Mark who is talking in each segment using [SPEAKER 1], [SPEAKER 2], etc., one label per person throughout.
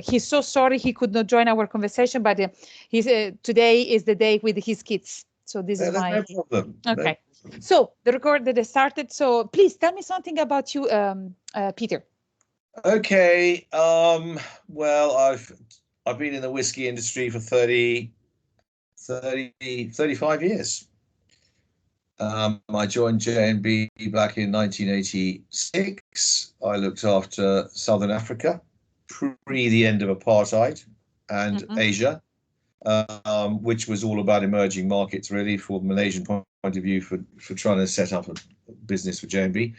[SPEAKER 1] he's so sorry he could not join our conversation, but today is the day with his kids. So this is my...
[SPEAKER 2] No problem.
[SPEAKER 1] Okay. No. So the recording has started. So please tell me something about you, Peter.
[SPEAKER 2] Okay. Well, I've been in the whiskey industry for 35 years. I joined J&B back in 1986. I looked after Southern Africa pre the end of apartheid and Asia, which was all about emerging markets, really, from a Malaysian point of view, for trying to set up a business for J&B.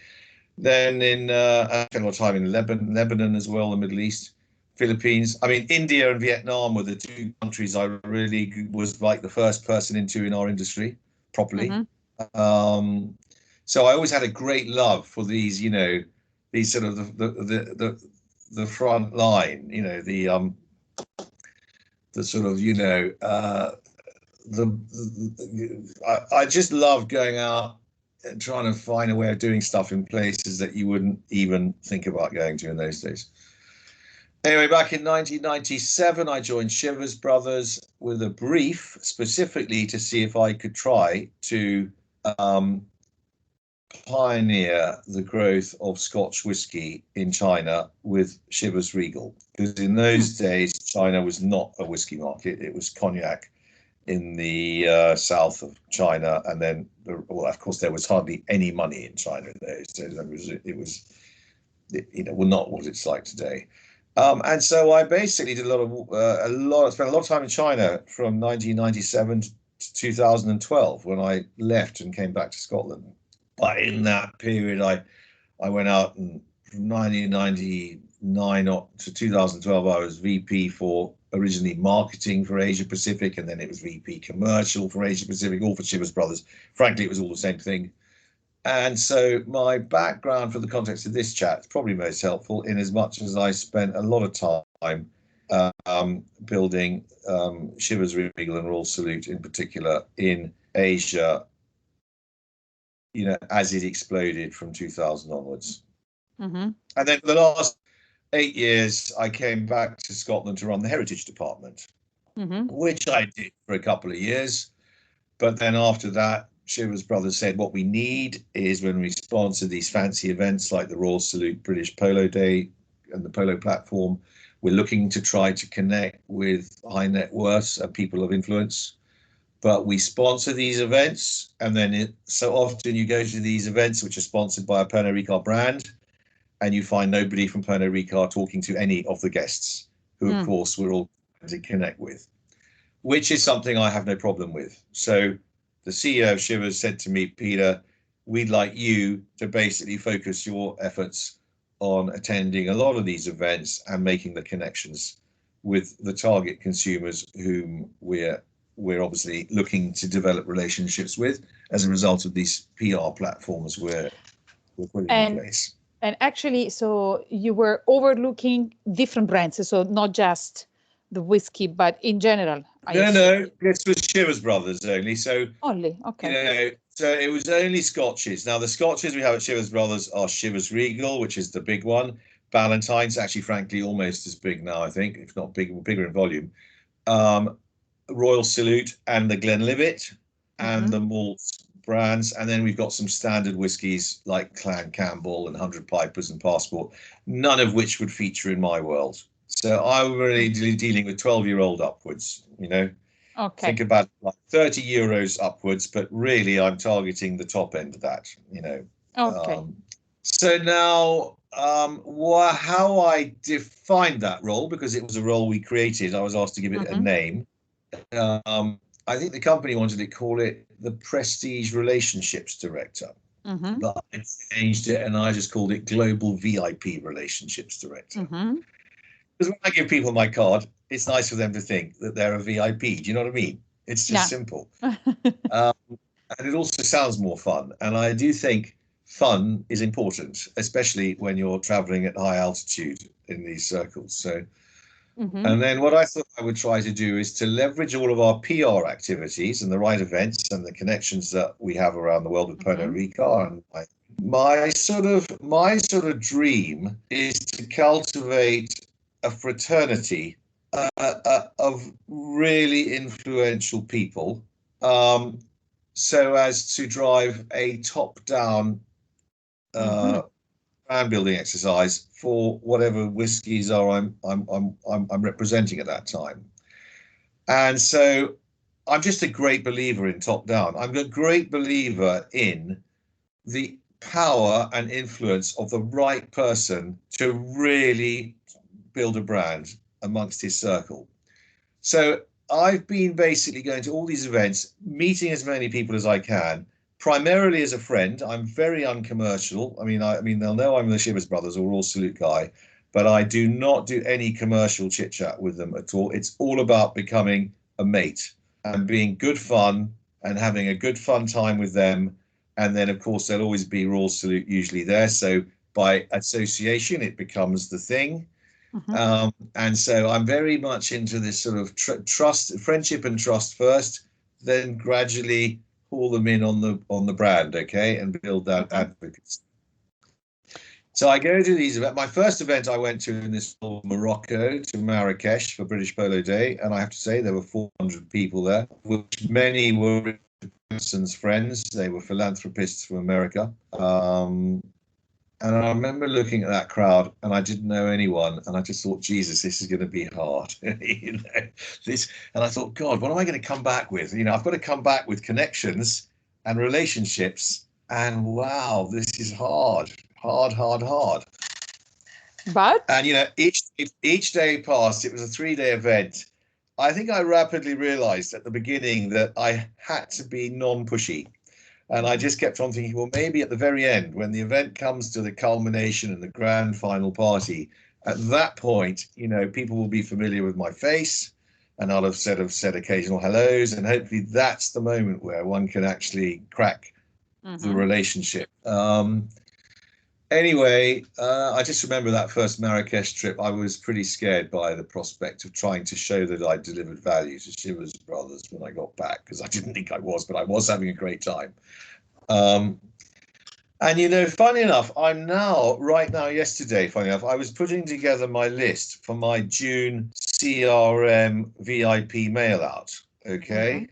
[SPEAKER 2] Then I spent a lot of time in Lebanon as well, the Middle East, Philippines. I mean, India and Vietnam were the two countries I really was like the first person into in our industry properly. So I always had a great love for these, you know, these sort of the front line, you know, the sort of, you know, I just love going out and trying to find a way of doing stuff in places that you wouldn't even think about going to in those days. Anyway, back in 1997, I joined Shivers Brothers with a brief specifically to see if I could try to pioneer the growth of Scotch whisky in China with Shivers Regal. Because in those days, China was not a whisky market. It was cognac in the south of China. And then, well, of course, there was hardly any money in China in those days. It was, you know, well, not what it's like today. And so I basically did spent a lot of time in China from 1997 to 2012 when I left and came back to Scotland. But in that period, I went out, and from 1999 to 2012, I was VP for originally marketing for Asia Pacific, and then it was VP commercial for Asia Pacific, all for Shivers Brothers. Frankly, it was all the same thing. And so my background for the context of this chat is probably most helpful in as much as I spent a lot of time building Shivers Regal and Royal Salute in particular in Asia, you know, as it exploded from 2000 onwards. And then for the last 8 years, I came back to Scotland to run the Heritage Department, which I did for a couple of years. But then after that, Shivers Brothers said, what we need is when we sponsor these fancy events like the Royal Salute British Polo Day and the Polo Platform, we're looking to try to connect with high net worths and people of influence. But we sponsor these events, and then so often you go to these events which are sponsored by a Pernod Ricard brand, and you find nobody from Pernod Ricard talking to any of the guests, who of course we're all trying to connect with, which is something I have no problem with. So the CEO of Shivers said to me, Peter, we'd like you to basically focus your efforts on attending a lot of these events and making the connections with the target consumers whom we're obviously looking to develop relationships with as a result of these PR platforms we're putting in place.
[SPEAKER 1] And actually, so you were overlooking different brands, so not just the whiskey, but in general.
[SPEAKER 2] No, this was Shivers Brothers only. So
[SPEAKER 1] only, okay.
[SPEAKER 2] You know, so it was only Scotches. Now the Scotches we have at Shivers Brothers are Shivers Regal, which is the big one. Ballantine's actually, frankly, almost as big now, I think, if not bigger in volume. Royal Salute and the Glenlivet and the malt brands, and then we've got some standard whiskies like Clan Campbell and 100 Pipers and Passport, none of which would feature in my world. So I'm really dealing with 12-year-old upwards, you know.
[SPEAKER 1] Okay.
[SPEAKER 2] Think about like 30 euros upwards, but really I'm targeting the top end of that, you know.
[SPEAKER 1] Okay.
[SPEAKER 2] So now how I defined that role, because it was a role we created, I was asked to give it a name. I think the company wanted to call it the Prestige Relationships Director, but I changed it and I just called it Global VIP Relationships Director. Because when I give people my card, it's nice for them to think that they're a VIP. Do you know what I mean? It's just simple. And it also sounds more fun. And I do think fun is important, especially when you're traveling at high altitude in these circles. So. And then what I thought I would try to do is to leverage all of our PR activities and the right events and the connections that we have around the world with Pernod Ricard. And my sort of dream is to cultivate a fraternity of really influential people, so as to drive a top-down brand building exercise for whatever whiskies are I'm representing at that time. And so I'm just a great believer in top-down. I'm a great believer in the power and influence of the right person to really build a brand amongst his circle. So I've been basically going to all these events, meeting as many people as I can, primarily as a friend. I'm very uncommercial. I mean, they'll know I'm the Shivers Brothers or Royal Salute guy, but I do not do any commercial chit chat with them at all. It's all about becoming a mate and being good fun and having a good fun time with them. And then, of course, there'll always be Royal Salute usually there. So by association, it becomes the thing. And so I'm very much into this sort of trust, friendship and trust first, then gradually pull them in on the brand, okay, and build that advocacy. So I go to these events. My first event I went to in this Morocco, to Marrakesh for British Polo Day, and I have to say there were 400 people there, which many were Branson's friends. They were philanthropists from America. And I remember looking at that crowd, and I didn't know anyone, and I just thought, Jesus, this is going to be hard. You know, this, and I thought, God, what am I going to come back with? You know, I've got to come back with connections and relationships, and wow, this is hard.
[SPEAKER 1] But
[SPEAKER 2] And you know, each day passed. It was a 3-day event. I think I rapidly realized at the beginning that I had to be non-pushy. And I just kept on thinking, well, maybe at the very end, when the event comes to the culmination and the grand final party, at that point, you know, people will be familiar with my face, and I'll have said occasional hellos, and hopefully that's the moment where one can actually crack the relationship. Anyway, I just remember that first Marrakesh trip. I was pretty scared by the prospect of trying to show that I delivered value to Shivers Brothers when I got back, because I didn't think I was, but I was having a great time. And, you know, funny enough, yesterday, funny enough, I was putting together my list for my June CRM VIP mail out. Okay.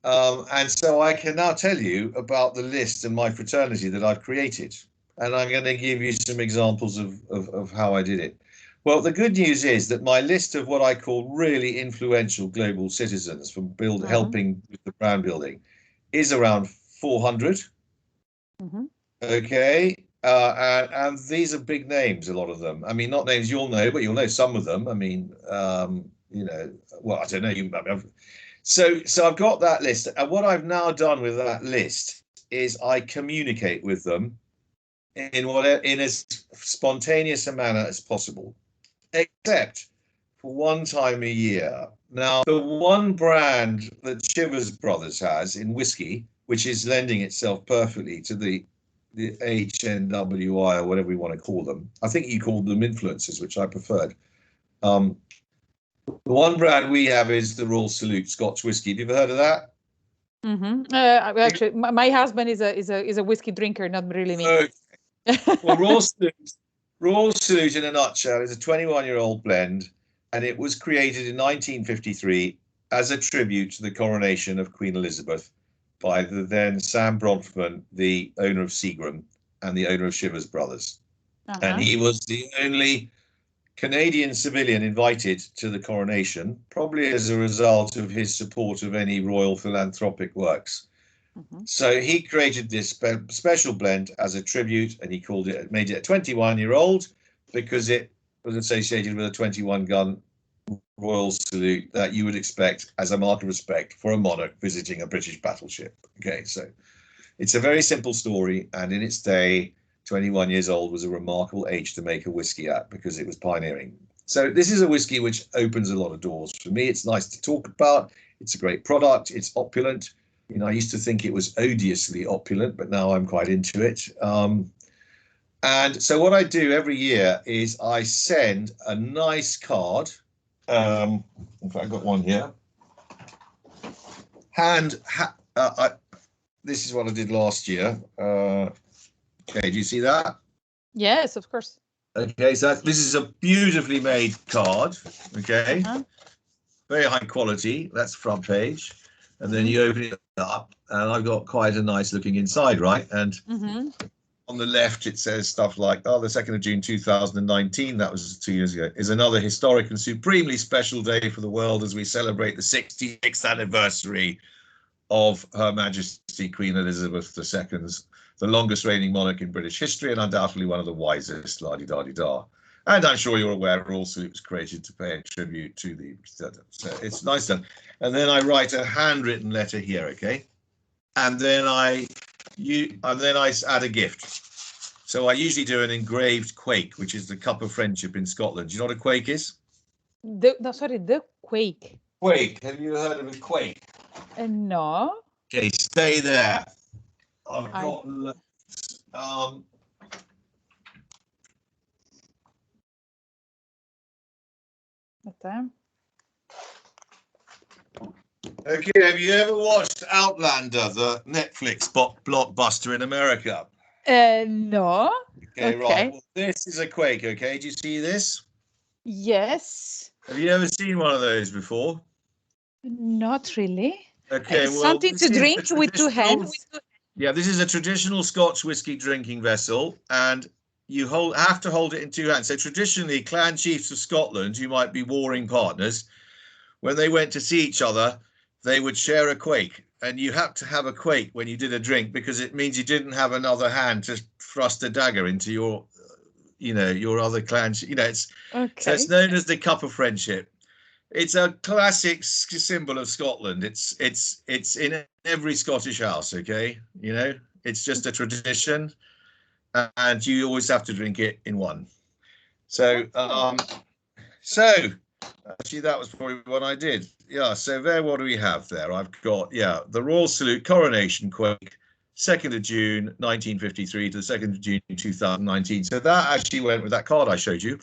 [SPEAKER 2] And so I can now tell you about the list and my fraternity that I've created. And I'm going to give you some examples of how I did it. Well, the good news is that my list of what I call really influential global citizens from helping with the brand building is around 400. Okay. And these are big names, a lot of them. I mean, not names you'll know, but you'll know some of them. I mean, you know, well, I don't know. So I've got that list. And what I've now done with that list is I communicate with them in as spontaneous a manner as possible, except for one time a year. Now, the one brand that Shivers Brothers has in whiskey, which is lending itself perfectly to the HNWI or whatever we want to call them. I think you called them influencers, which I preferred. The one brand we have is the Royal Salute Scotch whiskey. Have you ever heard of that?
[SPEAKER 1] Actually, my husband is a whiskey drinker, not really me.
[SPEAKER 2] Okay. Well, Royal Salute in a nutshell is a 21-year-old blend, and it was created in 1953 as a tribute to the coronation of Queen Elizabeth by the then Sam Bronfman, the owner of Seagram and the owner of Shivers Brothers. And he was the only Canadian civilian invited to the coronation, probably as a result of his support of any royal philanthropic works. So he created this special blend as a tribute, and he made it a 21-year-old because it was associated with a 21-gun Royal Salute that you would expect as a mark of respect for a monarch visiting a British battleship. Okay, so it's a very simple story, and in its day, 21 years old was a remarkable age to make a whiskey at because it was pioneering. So this is a whiskey which opens a lot of doors. For me, it's nice to talk about. It's a great product. It's opulent. You know, I used to think it was odiously opulent, but now I'm quite into it. And so what I do every year is I send a nice card. In fact, I've got one here. This is what I did last year. Okay, do you see that?
[SPEAKER 1] Yes, of course.
[SPEAKER 2] Okay, so this is a beautifully made card. Okay, very high quality. That's the front page, and then you open it up, and I've got quite a nice looking inside, right? And on the left, it says stuff like, "Oh, the 2nd of June 2019, that was 2 years ago, is another historic and supremely special day for the world as we celebrate the 66th anniversary of Her Majesty Queen Elizabeth II's, the longest reigning monarch in British history and undoubtedly one of the wisest, la-di-da-di-da. And I'm sure you're aware also it was created to pay a tribute to the, so it's nice done. And then I write a handwritten letter here, okay? And then I add a gift. So I usually do an engraved quake, which is the cup of friendship in Scotland. Do you know what a quake is?
[SPEAKER 1] The quake.
[SPEAKER 2] Quake. Have you heard of a quake?
[SPEAKER 1] No.
[SPEAKER 2] Okay, stay there. I've got okay, have you ever watched Outlander, the Netflix blockbuster in America?
[SPEAKER 1] No.
[SPEAKER 2] Okay, right. Well, this is a quake, okay? Do you see this?
[SPEAKER 1] Yes.
[SPEAKER 2] Have you ever seen one of those before?
[SPEAKER 1] Not really.
[SPEAKER 2] Okay, well,
[SPEAKER 1] something to drink with 2 hands.
[SPEAKER 2] Yeah, this is a traditional Scotch whiskey drinking vessel, and you have to hold it in 2 hands. So traditionally, clan chiefs of Scotland, who might be warring partners, when they went to see each other, they would share a quake, and you had to have a quake when you did a drink because it means you didn't have another hand to thrust a dagger into your, your other clan. So it's known as the cup of friendship. It's a classic symbol of Scotland. It's in every Scottish house. Okay, it's just a tradition, and you always have to drink it in one. So actually, that was probably what I did. Yeah. So there, what do we have there? I've got the Royal Salute Coronation Quake, 2nd of June 1953 to the 2nd of June 2019. So that actually went with that card I showed you.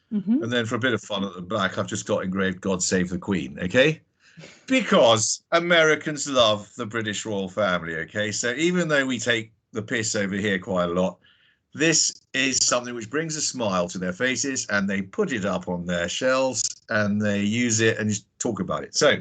[SPEAKER 2] And then for a bit of fun at the back, I've just got engraved "God Save the Queen," okay? Because Americans love the British royal family, okay? So even though we take the piss over here quite a lot, this is something which brings a smile to their faces, and they put it up on their shelves and they use it and talk about it. So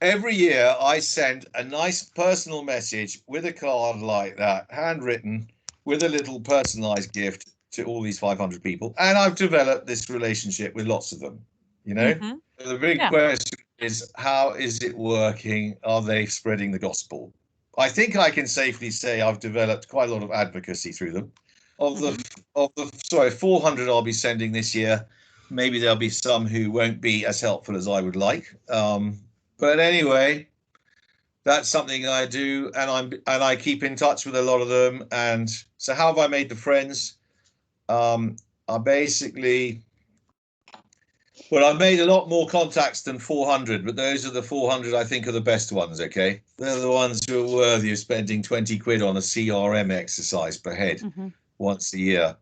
[SPEAKER 2] every year I send a nice personal message with a card like that, handwritten, with a little personalized gift to all these 500 people, and I've developed this relationship with lots of them. So the big question is, how is it working? Are they spreading the gospel? I think I can safely say I've developed quite a lot of advocacy through them. Of the 400 I'll be sending this year, maybe there'll be some who won't be as helpful as I would like, but anyway, that's something I do, and I keep in touch with a lot of them. And so how have I made the friends? I basically, I've made a lot more contacts than 400, but those are the 400 I think are the best ones, okay? They're the ones who are worthy of spending 20 quid on a CRM exercise per head once a year.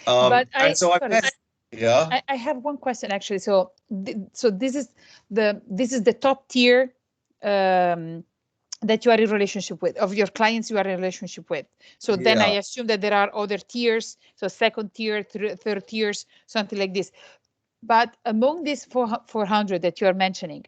[SPEAKER 1] But I have one question actually. So this is the top tier that you are in relationship with, of your clients you are in relationship with. So then I assume that there are other tiers, so 2nd tier, 3rd tiers, something like this. But among these 400 that you are mentioning,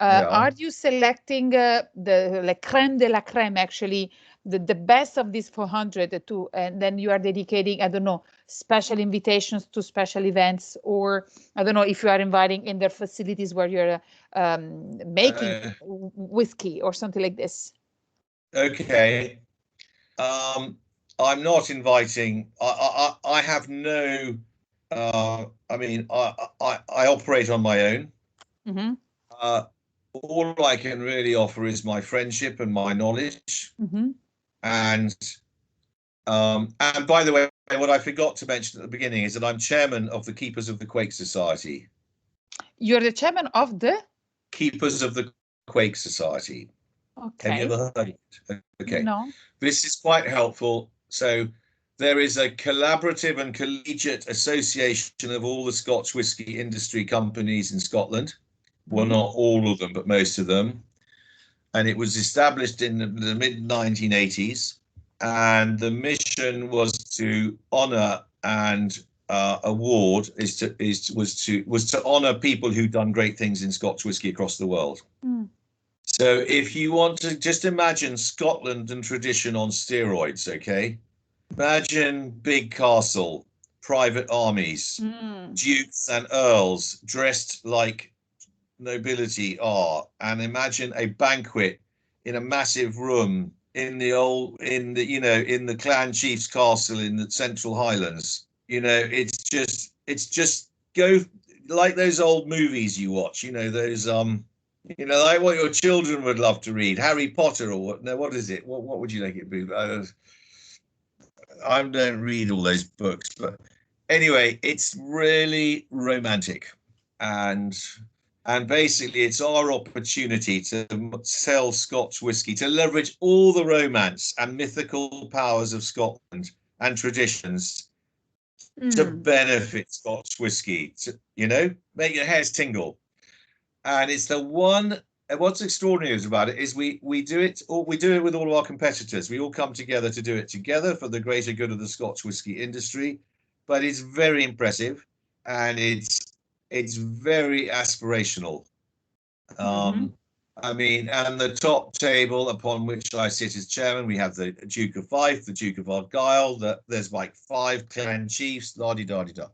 [SPEAKER 1] are you selecting the crème de la crème, actually, the best of these 400 and then you are dedicating, I don't know, special invitations to special events, or I don't know if you are inviting in their facilities where you're making whiskey or something like this?
[SPEAKER 2] Okay. I'm not inviting. I have no. I mean, I operate on my own. All I can really offer is my friendship and my knowledge. And by the way, what I forgot to mention at the beginning is that I'm chairman of the Keepers of the Quake Society.
[SPEAKER 1] You're the chairman of the
[SPEAKER 2] Keepers of the Quake Society.
[SPEAKER 1] Okay.
[SPEAKER 2] Have you ever heard of it? Okay.
[SPEAKER 1] No.
[SPEAKER 2] This is quite helpful. So there is a collaborative and collegiate association of all the Scotch whisky industry companies in Scotland. Well, not all of them, but most of them. And it was established in the mid-1980s. And the mission was to honour and award was to honour people who've done great things in Scotch whisky across the world.
[SPEAKER 1] Mm.
[SPEAKER 2] So if you want to just imagine Scotland and tradition on steroids, okay? Imagine big castle, private armies, dukes and earls dressed like nobility are, and imagine a banquet in a massive room in the clan chief's castle in the Central Highlands. It's just go like those old movies you watch, those like what your children would love to read, Harry Potter or what? No, what is it? What would you like it to be? I don't read all those books, but anyway, it's really romantic, and basically it's our opportunity to sell Scotch whisky, to leverage all the romance and mythical powers of Scotland and traditions to benefit Scotch whisky, to make your hairs tingle. And it's the one. And what's extraordinary about it is we do it with all of our competitors. We all come together to do it together for the greater good of the Scotch whisky industry. But it's very impressive, and it's very aspirational. I mean, and the top table upon which I sit as chairman, we have the Duke of Fife, the Duke of Argyll. There's like 5 clan chiefs, la-di-da-di-da.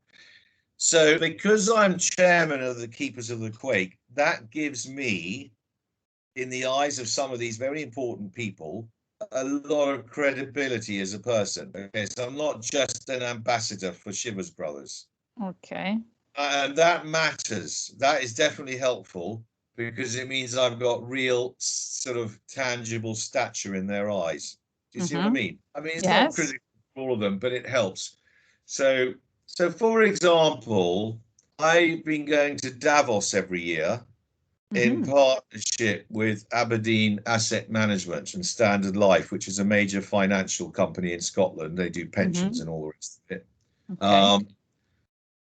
[SPEAKER 2] So because I'm chairman of the Keepers of the Quake, that gives me, in the eyes of some of these very important people, a lot of credibility as a person. Okay, so I'm not just an ambassador for Shivers Brothers.
[SPEAKER 1] Okay.
[SPEAKER 2] And that matters. That is definitely helpful, because it means I've got real sort of tangible stature in their eyes. Do you see what I mean? I mean, it's not critical for all of them, but it helps. So for example, I've been going to Davos every year in partnership with Aberdeen Asset Management and Standard Life, which is a major financial company in Scotland. They do pensions and all the rest of it. Okay.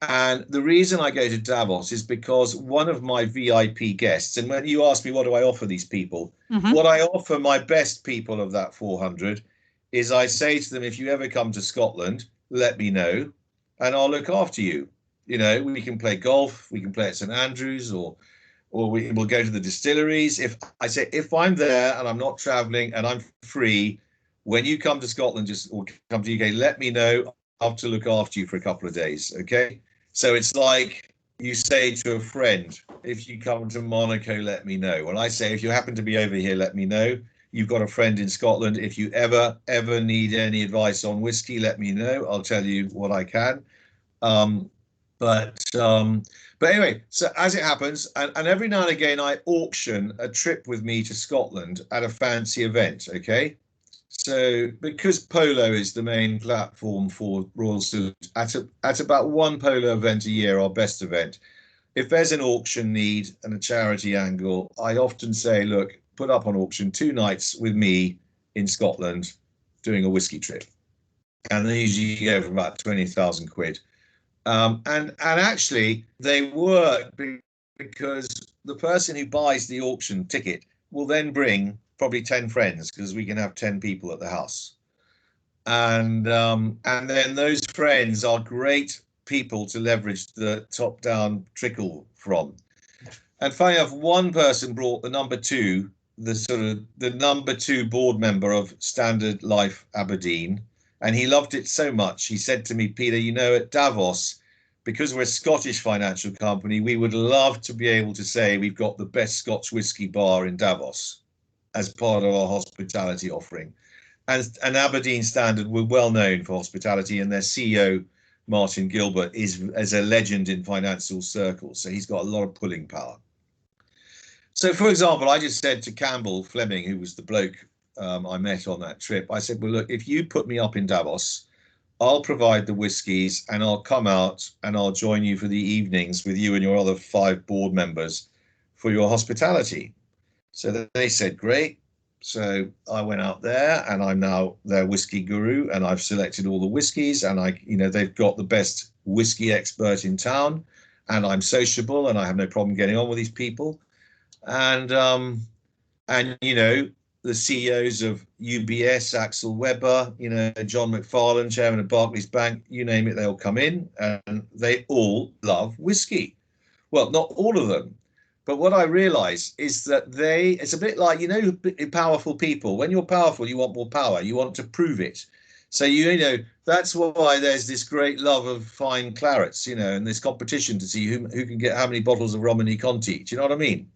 [SPEAKER 2] And the reason I go to Davos is because one of my VIP guests, and when you ask me what do I offer these people, what I offer my best people of that 400 is I say to them, if you ever come to Scotland, let me know and I'll look after you. We can play golf, we can play at St Andrews, or we will go to the distilleries. If I'm there and I'm not traveling and I'm free, when you come to Scotland, or come to UK, let me know. I'll have to look after you for a couple of days. Okay. So it's like you say to a friend, if you come to Monaco, let me know. When I say, if you happen to be over here, let me know. You've got a friend in Scotland. If you ever need any advice on whiskey, let me know. I'll tell you what I can. But anyway, so as it happens, and every now and again, I auction a trip with me to Scotland at a fancy event. Okay. So because polo is the main platform for Royal Salute, at about one polo event a year, our best event, if there's an auction need and a charity angle, I often say, look, put up on auction 2 nights with me in Scotland doing a whiskey trip. And they usually go for about 20,000 quid. And actually they work because the person who buys the auction ticket will then bring probably 10 friends, because we can have 10 people at the house. And then those friends are great people to leverage the top-down trickle from. And funny enough, one person brought the number 2 board member of Standard Life Aberdeen, and he loved it so much. He said to me, Peter, at Davos, because we're a Scottish financial company, we would love to be able to say we've got the best Scotch whisky bar in Davos as part of our hospitality offering. And Aberdeen Standard were well known for hospitality, and their CEO, Martin Gilbert, is a legend in financial circles. So he's got a lot of pulling power. So, for example, I just said to Campbell Fleming, who was the bloke I met on that trip, I said, well, look, if you put me up in Davos, I'll provide the whiskies and I'll come out and I'll join you for the evenings with you and your other 5 board members for your hospitality. So they said, great. So I went out there, and I'm now their whiskey guru, and I've selected all the whiskies, and they've got the best whiskey expert in town, and I'm sociable and I have no problem getting on with these people. And the CEOs of UBS, Axel Weber, you know, John McFarlane, chairman of Barclays Bank, you name it, they'll come in, and they all love whiskey. Well, not all of them. But what I realize is that it's a bit like, you know, powerful people. When you're powerful, you want more power. You want to prove it. So, you know, that's why there's this great love of fine clarets, you know, and this competition to see who can get how many bottles of Romani Conti. Do you know what I mean?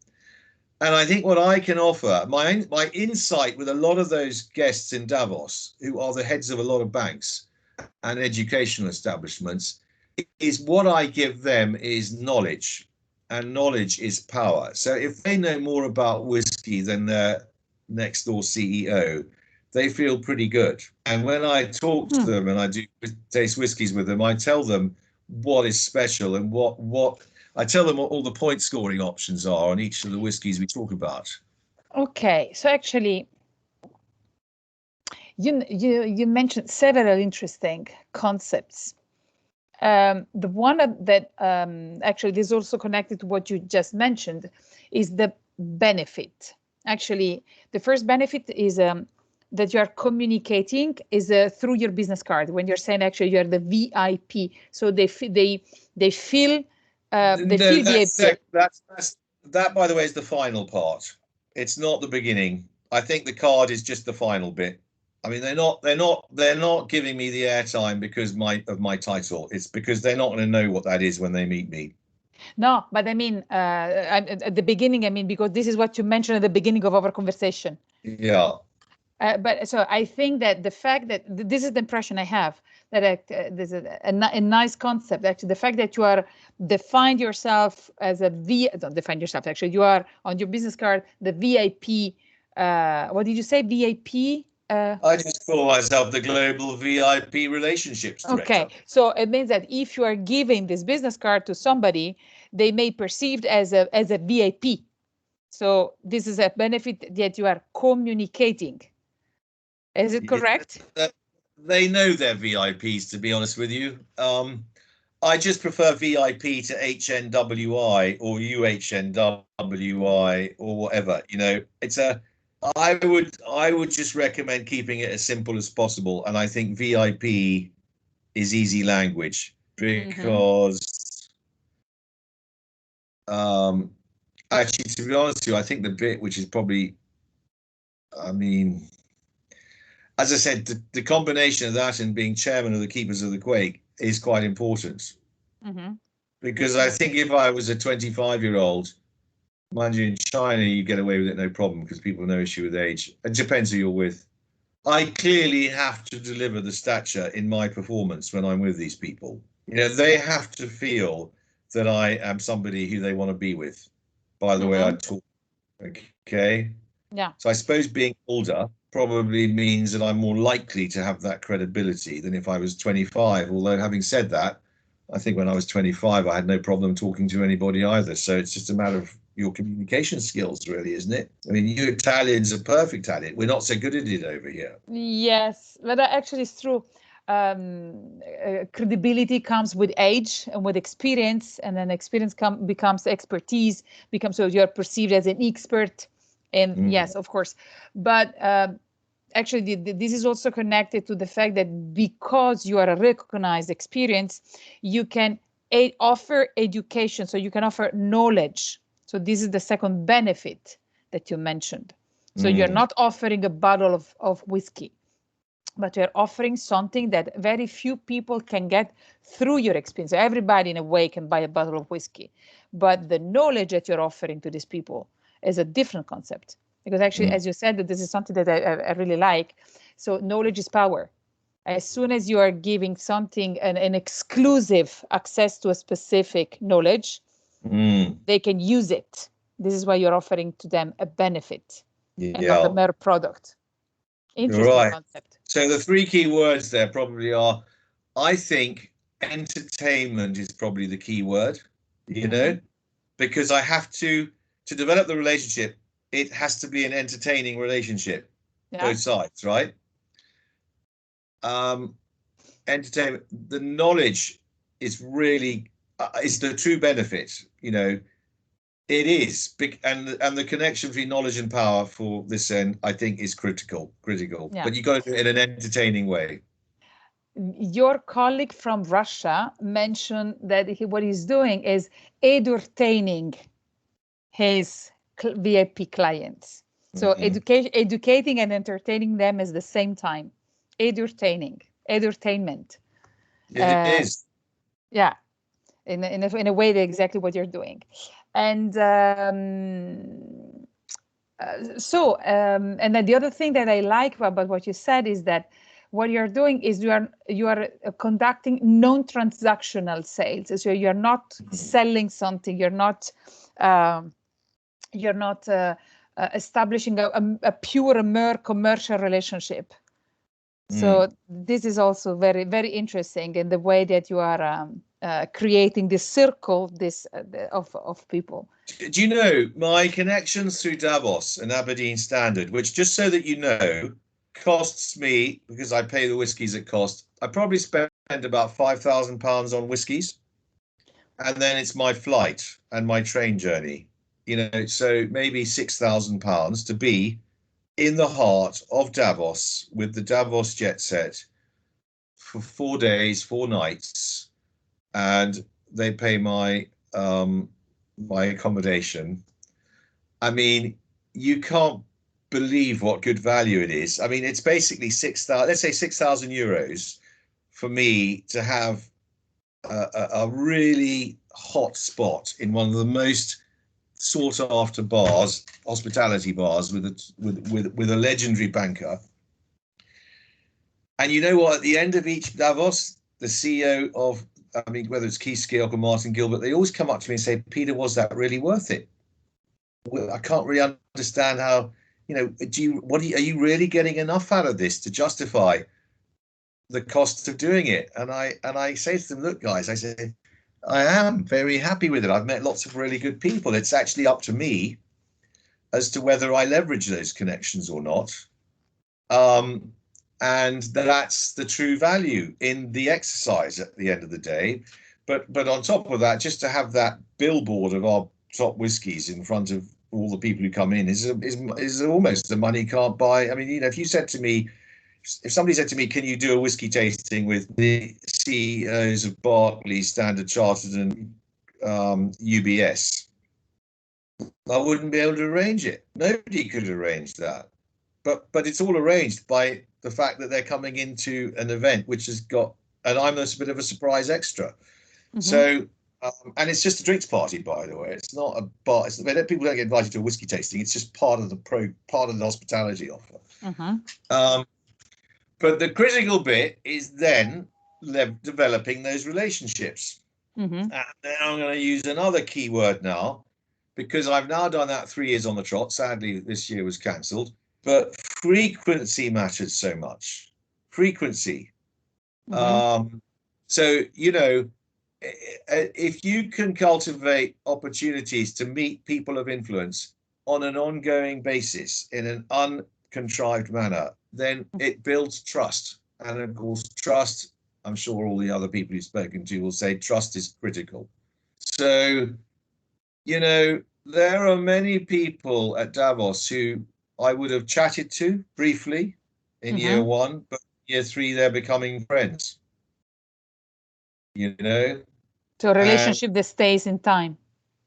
[SPEAKER 2] And I think what I can offer, my insight with a lot of those guests in Davos, who are the heads of a lot of banks and educational establishments, is what I give them is knowledge, and knowledge is power. So if they know more about whiskey than their next door CEO, they feel pretty good. And when I talk to them and I do taste whiskies with them, I tell them what is special and what I tell them what all the point scoring options are on each of the whiskies we talk about.
[SPEAKER 1] Okay, so actually, you mentioned several interesting concepts. The one that actually is also connected to what you just mentioned is the benefit. Actually, the first benefit is that you are communicating is through your business card. When you're saying actually you are the VIP, so they feel VIP.
[SPEAKER 2] That, by the way, is the final part. It's not the beginning. I think the card is just the final bit. I mean, they're not giving me the airtime because of my title. It's because they're not going to know what that is when they meet me.
[SPEAKER 1] No, but I mean, at the beginning, I mean, because this is what you mentioned at the beginning of our conversation.
[SPEAKER 2] Yeah.
[SPEAKER 1] But so I think that the fact that this is the impression I have, that there's a nice concept. Actually, the fact that you are defined yourself as don't define yourself. Actually, you are on your business card the VIP. What did you say? VIP.
[SPEAKER 2] I just call myself the Global VIP Relationships Director.
[SPEAKER 1] Okay, so it means that if you are giving this business card to somebody, they may perceive as a VIP. So this is a benefit that you are communicating. Is it correct?
[SPEAKER 2] They know they're VIPs, to be honest with you. I just prefer VIP to HNWI or UHNWI or whatever. You know, I would just recommend keeping it as simple as possible. And I think VIP is easy language because actually, to be honest with you, I think the bit which is probably, I mean, as I said, the combination of that and being chairman of the Keepers of the Quake is quite important. Because I think if I was a 25-year-old, mind you, in China, you get away with it no problem because people have no issue with age. It depends who you're with. I clearly have to deliver the stature in my performance when I'm with these people. You know, they have to feel that I am somebody who they want to be with by the way I talk. Okay.
[SPEAKER 1] Yeah.
[SPEAKER 2] So I suppose being older probably means that I'm more likely to have that credibility than if I was 25. Although having said that, I think when I was 25, I had no problem talking to anybody either. So it's just a matter of your communication skills, really, isn't it? I mean, you Italians are perfect at it. We're not so good at it over here.
[SPEAKER 1] Yes, but that actually is true. Credibility comes with age and with experience, and then experience becomes expertise, so you're perceived as an expert. And yes, of course, but actually this is also connected to the fact that because you are a recognized experience, you can offer education, so you can offer knowledge. So this is the second benefit that you mentioned. So you're not offering a bottle of whiskey, but you're offering something that very few people can get through your experience. Everybody in a way can buy a bottle of whiskey, but the knowledge that you're offering to these people is a different concept. Because actually, as you said, that this is something that I really like. So knowledge is power. As soon as you are giving something an exclusive access to a specific knowledge, they can use it. This is why you're offering to them a benefit and not a mere product. Interesting concept.
[SPEAKER 2] So the three key words there probably are, I think entertainment is probably the key word, you know, because I have to develop the relationship. It has to be an entertaining relationship, both sides, right? Entertainment, the knowledge is really is the true benefit, you know. It is big, and the connection between knowledge and power for this end, I think, is critical.
[SPEAKER 1] Yeah.
[SPEAKER 2] But you got to do it in an entertaining way.
[SPEAKER 1] Your colleague from Russia mentioned that what he's doing is entertaining his VIP clients. So educating and entertaining them at the same time. Entertainment.
[SPEAKER 2] It is.
[SPEAKER 1] Yeah, in a way, that's exactly what you're doing. And and then the other thing that I like about what you said is that what you're doing is you are conducting non-transactional sales. So you're not selling something. You're not establishing a pure mere commercial relationship. So this is also very, very interesting in the way that you are creating this circle of people.
[SPEAKER 2] Do you know my connections through Davos and Aberdeen Standard, which, just so that you know, costs me, because I pay the whiskies at cost, I probably spend about £5,000 on whiskies, and then it's my flight and my train journey, so maybe £6,000 to be in the heart of Davos with the Davos jet set for 4 days, 4 nights, and they pay my my accommodation. I mean, you can't believe what good value it is. I mean, it's basically 6,000, let's say €6,000 for me to have a really hot spot in one of the most sought after bars, hospitality bars, with a legendary banker. And you know what? At the end of each Davos, the CEO of, I mean, whether it's Keith Skeoch or Martin Gilbert, they always come up to me and say, "Peter, was that really worth it? Well, I can't really understand how, are you really getting enough out of this to justify the cost of doing it?" And I say to them, "Look, guys," I say, "I am very happy with it. I've met lots of really good people. It's actually up to me as to whether I leverage those connections or not. And that's the true value in the exercise at the end of the day. But on top of that, just to have that billboard of our top whiskies in front of all the people who come in is almost the money can't buy. I mean, if somebody said to me, "Can you do a whiskey tasting with the CEOs of Barclays, Standard Chartered, and UBS?" I wouldn't be able to arrange it. Nobody could arrange that. But it's all arranged by the fact that they're coming into an event which has got, and I'm a bit of a surprise extra. So, and it's just a drinks party, by the way. It's not a bar. People don't get invited to a whiskey tasting. It's just part of the hospitality offer. But the critical bit is then developing those relationships. And now I'm going to use another key word now, because I've now done that 3 years on the trot. Sadly, this year was cancelled. But frequency matters so much. Frequency. So, if you can cultivate opportunities to meet people of influence on an ongoing basis in an uncontrived manner, then it builds trust. And of course, trust, I'm sure all the other people you've spoken to will say trust is critical. So, there are many people at Davos who I would have chatted to briefly in year 1, but year 3, they're becoming friends.
[SPEAKER 1] So a relationship that stays in time.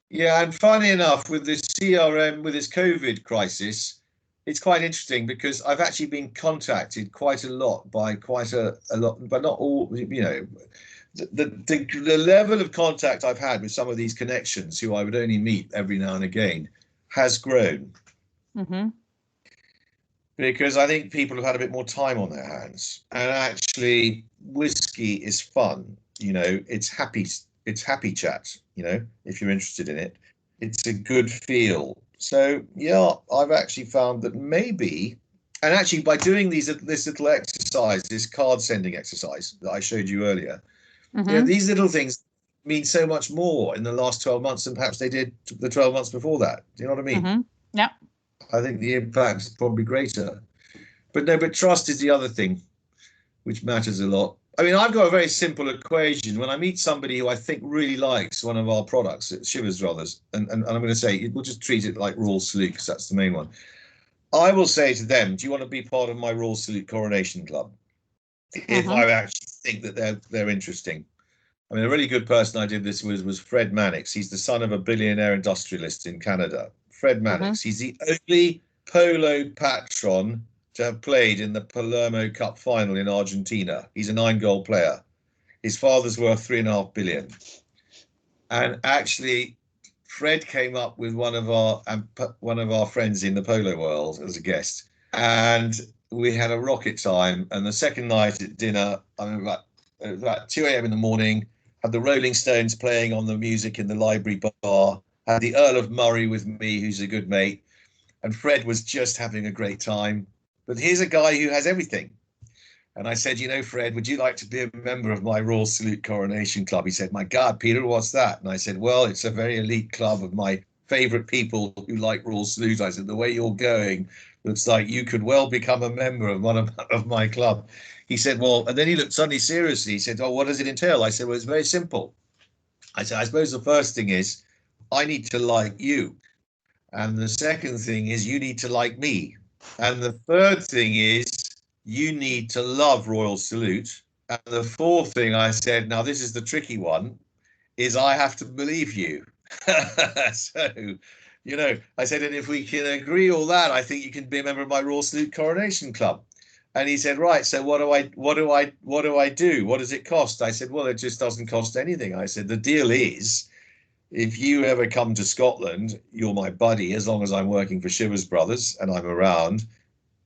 [SPEAKER 2] Yeah, and funny enough, with this CRM, with this COVID crisis, it's quite interesting because I've actually been contacted quite a lot by quite a lot, but not all. The level of contact I've had with some of these connections, who I would only meet every now and again, has grown. Because I think people have had a bit more time on their hands, and actually, whiskey is fun. It's happy chat. If you're interested in it, it's a good feel. So yeah, I've actually found that maybe, and actually by doing this little exercise, this card sending exercise that I showed you earlier, these little things mean so much more in the last 12 months than perhaps they did the 12 months before that. Do you know what I mean?
[SPEAKER 1] Yeah.
[SPEAKER 2] I think the impact is probably greater. But trust is the other thing which matters a lot. I mean, I've got a very simple equation. When I meet somebody who I think really likes one of our products at Shivers Brothers, and I'm going to say, we'll just treat it like Royal Salute because that's the main one. I will say to them, do you want to be part of my Royal Salute Coronation Club? If I actually think that they're interesting. I mean, a really good person I did this with was Fred Mannix. He's the son of a billionaire industrialist in Canada. Fred Mannix. He's the only polo patron to have played in the Palermo Cup final in Argentina. He's a 9-goal player. His father's worth $3.5 billion. And actually, Fred came up with one of our friends in the polo world as a guest, and we had a rocket time. And the second night at dinner, I mean, about 2 a.m. in the morning, had the Rolling Stones playing on the music in the library bar. Had the Earl of Murray with me, who's a good mate, and Fred was just having a great time. But here's a guy who has everything. And I said, you know, Fred, would you like to be a member of my Royal Salute Coronation Club? He said, my God, Peter, what's that? And I said, well, it's a very elite club of my favorite people who like Royal Salute. I said, the way you're going looks like you could well become a member of one of my club. He said, well, and then he looked suddenly seriously. He said, oh, what does it entail? I said, well, it's very simple. I said, I suppose the first thing is I need to like you. And the second thing is you need to like me. And the third thing is you need to love Royal Salute. And the fourth thing I said, now this is the tricky one, is I have to believe you. So, you know, I said, and if we can agree all that, I think you can be a member of my Royal Salute Coronation Club. And he said, right, so what do I do? What does it cost? I said, well, it just doesn't cost anything. I said, the deal is, if you ever come to Scotland, you're my buddy. As long as I'm working for Shivers Brothers and I'm around,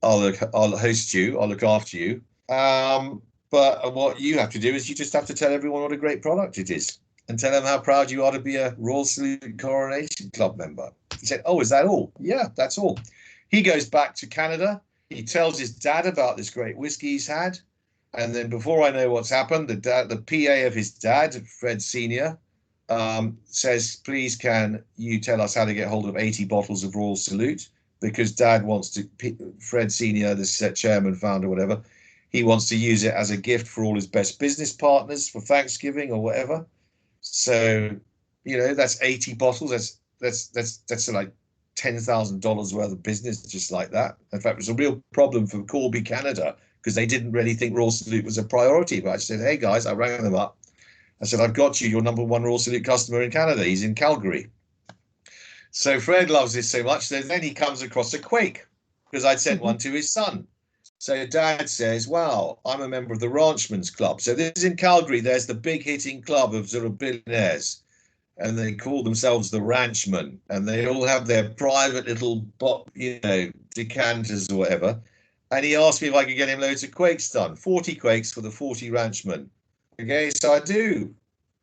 [SPEAKER 2] I'll host you. I'll look after you. But what you have to do is you just have to tell everyone what a great product it is and tell them how proud you are to be a Royal Salute Coronation Club member. He said, oh, is that all? Yeah, that's all. He goes back to Canada. He tells his dad about this great whiskey he's had. And then before I know what's happened, the PA of his dad, Fred Sr., says, please can you tell us how to get hold of 80 bottles of Royal Salute, because Dad wants to, Fred Sr., the chairman, founder, whatever, he wants to use it as a gift for all his best business partners for Thanksgiving or whatever. So, you know, that's 80 bottles. That's like $10,000 worth of business just like that. In fact, it was a real problem for Corby Canada because they didn't really think Royal Salute was a priority. But I said, hey guys, I rang them up. I said, I've got you, your #1 Royal Salute customer in Canada. He's in Calgary. So Fred loves this so much that then he comes across a Quake because I'd sent one to his son. So Dad says, wow, I'm a member of the Ranchmen's Club. So this is in Calgary. There's the big hitting club of sort of billionaires. And they call themselves the Ranchmen. And they all have their private little, you know, decanters or whatever. And he asked me if I could get him loads of Quakes done. 40 Quakes for the 40 Ranchmen. Okay, so I do.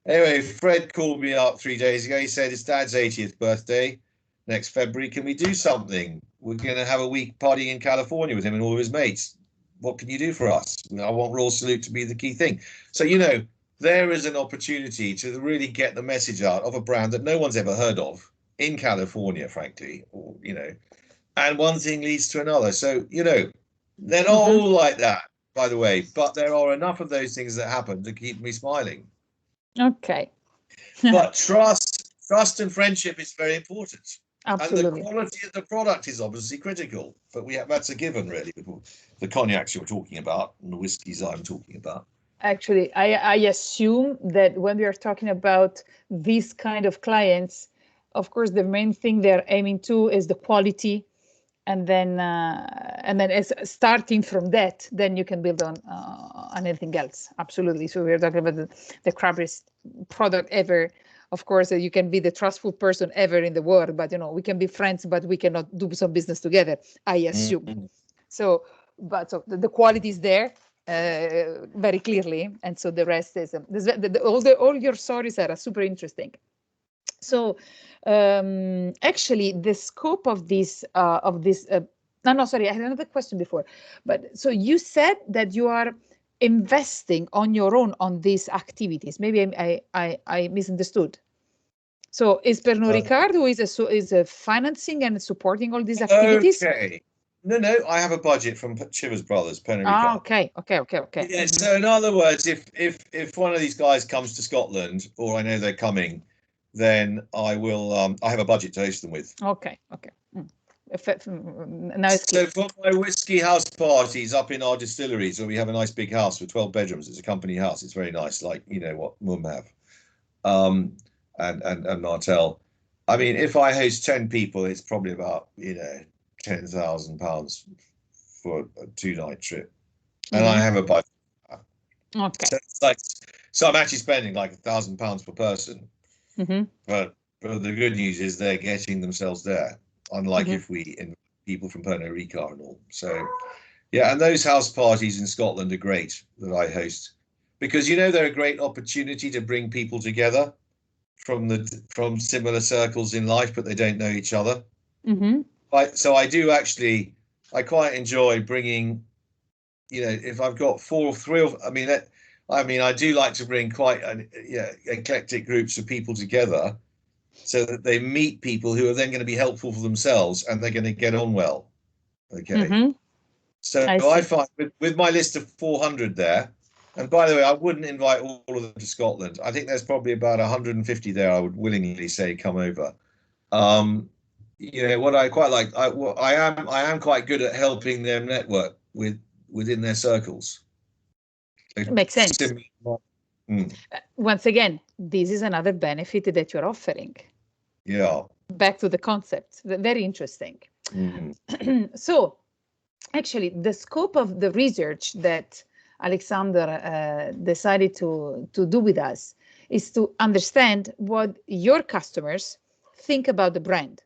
[SPEAKER 2] Anyway, Fred called me up 3 days ago. He said, it's Dad's 80th birthday next February. Can we do something? We're going to have a week partying in California with him and all of his mates. What can you do for us? I want Royal Salute to be the key thing. So, you know, there is an opportunity to really get the message out of a brand that no one's ever heard of in California, frankly, or, you know, and one thing leads to another. So, you know, they're not all like that, by the way, but there are enough of those things that happen to keep me smiling.
[SPEAKER 1] Okay.
[SPEAKER 2] But trust and friendship is very important.
[SPEAKER 1] Absolutely.
[SPEAKER 2] And the quality of the product is obviously critical, but that's a given, really, with the cognacs you're talking about and the whiskies I'm talking about.
[SPEAKER 1] Actually, I assume that when we are talking about these kind of clients, of course, the main thing they're aiming to is the quality. And then as starting from that, then you can build on anything else. Absolutely. So we're talking about the crappiest product ever. Of course, you can be the trustful person ever in the world, but, you know, we can be friends, but we cannot do some business together, I assume. So, but so the quality is there very clearly. And so the rest is, all your stories are super interesting. So actually the scope of this sorry, I had another question before, but so you said that you are investing on your own on these activities. Maybe I misunderstood. So is Pernod Ricard who is financing and supporting all these activities?
[SPEAKER 2] Okay. No, I have a budget from Chivers Brothers, Pernod
[SPEAKER 1] Ah,
[SPEAKER 2] Ricard.
[SPEAKER 1] okay.
[SPEAKER 2] Yeah, so in other words, if one of these guys comes to Scotland, or I know they're coming, then I will. I have a budget to host them with.
[SPEAKER 1] Okay. Now it's clear.
[SPEAKER 2] So for my whiskey house parties up in our distilleries, where we have a nice big house with 12 bedrooms, it's a company house. It's very nice, like what Mum have, and Martel. I mean, if I host 10 people, it's probably about £10,000 for a 2-night trip, and I have a budget.
[SPEAKER 1] Okay.
[SPEAKER 2] So it's like, so I'm actually spending like £1,000 per person. But the good news is they're getting themselves there, unlike if we invite people from Pernod Ricard and all. So yeah, and those house parties in Scotland are great that I host, because they're a great opportunity to bring people together from similar circles in life, but they don't know each other. So I quite enjoy bringing, if I've got I do like to bring quite eclectic groups of people together, so that they meet people who are then going to be helpful for themselves, and they're going to get on well. Okay. So I find with my list of 400 there, and by the way, I wouldn't invite all of them to Scotland. I think there's probably about 150 there I would willingly say come over. What I quite like, I am quite good at helping them network within their circles.
[SPEAKER 1] Makes sense. Once again, this is another benefit that you're offering.
[SPEAKER 2] Yeah.
[SPEAKER 1] Back to the concept. Very interesting. So actually, the scope of the research that Alexander decided to do with us is to understand what your customers think about the brand.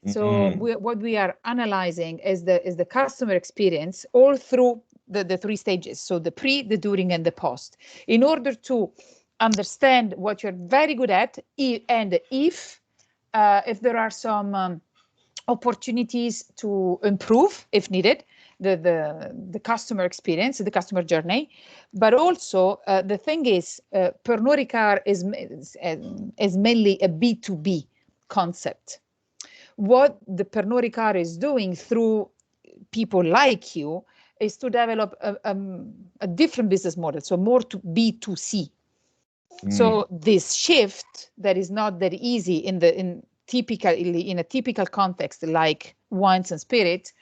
[SPEAKER 1] So what we are analyzing is the customer experience all through the 3 stages. So the pre, the during, and the post, in order to understand what you're very good at, and if there are some opportunities to improve, if needed, the customer experience, the customer journey. But also the thing is, Pernod Ricard is mainly a B2B concept. What the Pernod Ricard is doing through people like you is to develop a different business model, so more to B2C. So this shift that is not that easy in a typical context like wines and spirits.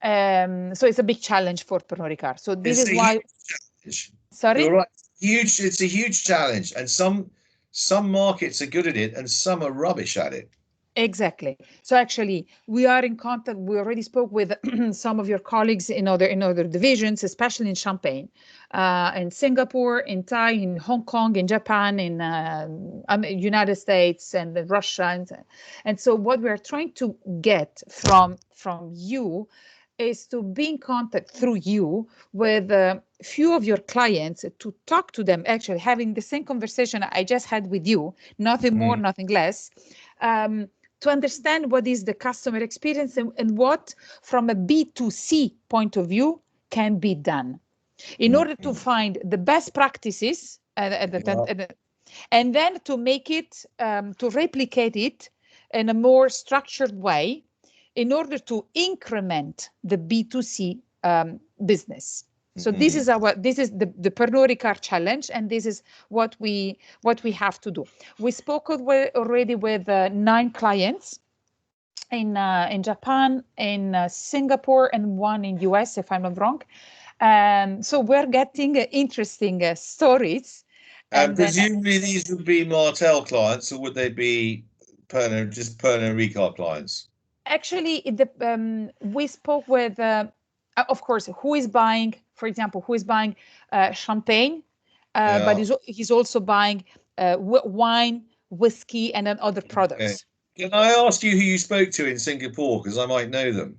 [SPEAKER 1] So it's a big challenge for Pernod Ricard. So this is why. Sorry.
[SPEAKER 2] You're right. Huge. It's a huge challenge, and some markets are good at it, and some are rubbish at it.
[SPEAKER 1] Exactly. So actually, we are in contact. We already spoke with some of your colleagues in other divisions, especially in Champagne, in Singapore, in Thai, in Hong Kong, in Japan, in United States, and Russia, and so what we are trying to get from you is to be in contact through you with a few of your clients, to talk to them, actually having the same conversation I just had with you, nothing more, nothing less. To understand what is the customer experience and what, from a B2C point of view, can be done in order to find the best practices and then to make it, to replicate it in a more structured way in order to increment the B2C business. So this is the Pernod Ricard challenge, and this is what we have to do. We spoke already with 9 clients in Japan, in Singapore, and 1 in US, if I'm not wrong. So we're getting interesting stories.
[SPEAKER 2] And presumably these would be Martel clients, or would they be Pernod Ricard clients?
[SPEAKER 1] Actually, we spoke with, of course, who is buying, for example, champagne, but he's also buying wine, whiskey, and then other products.
[SPEAKER 2] Okay. Can I ask you who you spoke to in Singapore, because I might know them?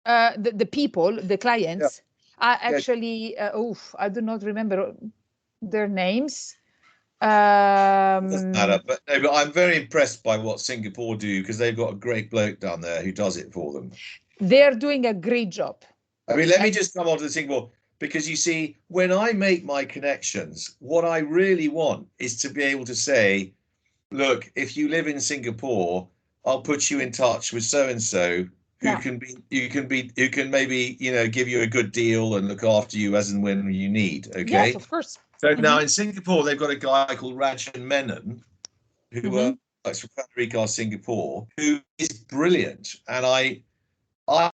[SPEAKER 1] The people, the clients. Actually, I do not remember their names.
[SPEAKER 2] Doesn't matter, but I'm very impressed by what Singapore do, because they've got a great bloke down there who does it for them.
[SPEAKER 1] They're doing a great job.
[SPEAKER 2] I mean, let me just come on to Singapore, because you see, when I make my connections, what I really want is to be able to say, look, if you live in Singapore, I'll put you in touch with so-and-so, who can maybe, you know, give you a good deal and look after you as and when you need. Okay.
[SPEAKER 1] Yes, of course.
[SPEAKER 2] So now in Singapore, they've got a guy called Rajan Menon, who works for Frederica Singapore, who is brilliant. And I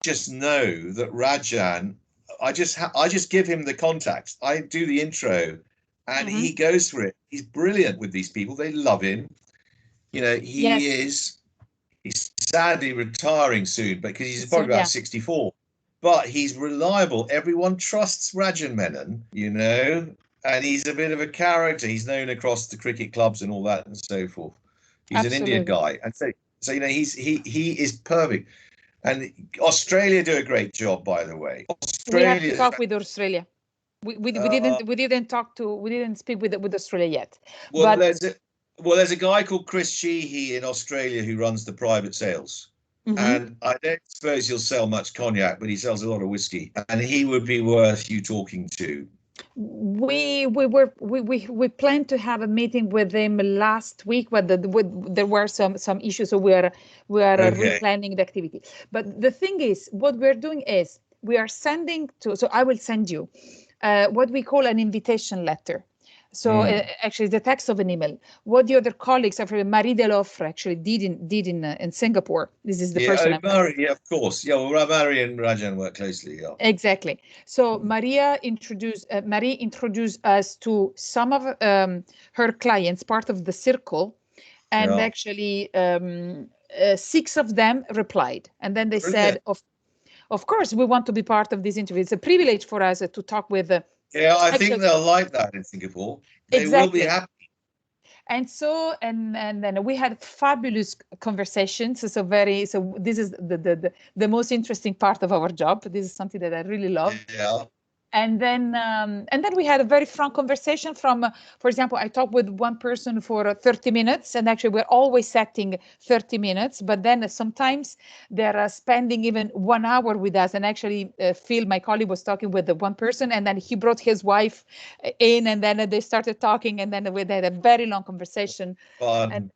[SPEAKER 2] just know that Rajan, I just give him the contacts. I do the intro, and he goes for it. He's brilliant with these people. They love him. You know, he's sadly retiring soon, because he's probably about 64. But he's reliable. Everyone trusts Rajan Menon, you know, and he's a bit of a character. He's known across the cricket clubs and all that and so forth. He's an Indian guy, and so you know, he is perfect. And Australia do a great job, by the way.
[SPEAKER 1] We have to talk with Australia. We didn't speak with Australia yet.
[SPEAKER 2] Well, there's a guy called Chris Sheehy in Australia who runs the private sales. And I don't suppose he'll sell much cognac, but he sells a lot of whiskey, and he would be worth you talking to.
[SPEAKER 1] We planned to have a meeting with him last week, but there were some issues, so we are replanning the activity. But the thing is, what we're doing is we are sending to. So I will send you what we call an invitation letter. So actually, the text of an email. What the other colleagues, Marie Delofre, actually did in Singapore. This is the person.
[SPEAKER 2] Marie, of course. Yeah, well, Marie and Rajan work closely. Yeah.
[SPEAKER 1] Exactly. So Marie introduced us to some of her clients, part of the circle, and actually 6 of them replied, and then they said, "Of course, we want to be part of this interview. It's a privilege for us to talk with."
[SPEAKER 2] I think they'll like that in Singapore. They will be happy.
[SPEAKER 1] And so, and then we had fabulous conversations. So this is the most interesting part of our job. This is something that I really love.
[SPEAKER 2] Yeah.
[SPEAKER 1] And then we had a very frank conversation from, for example, I talked with one person for 30 minutes, and actually we're always setting 30 minutes, but then sometimes they're spending even 1 hour with us. And actually Phil, my colleague, was talking with the one person, and then he brought his wife in, and then they started talking, and then we had a very long conversation. And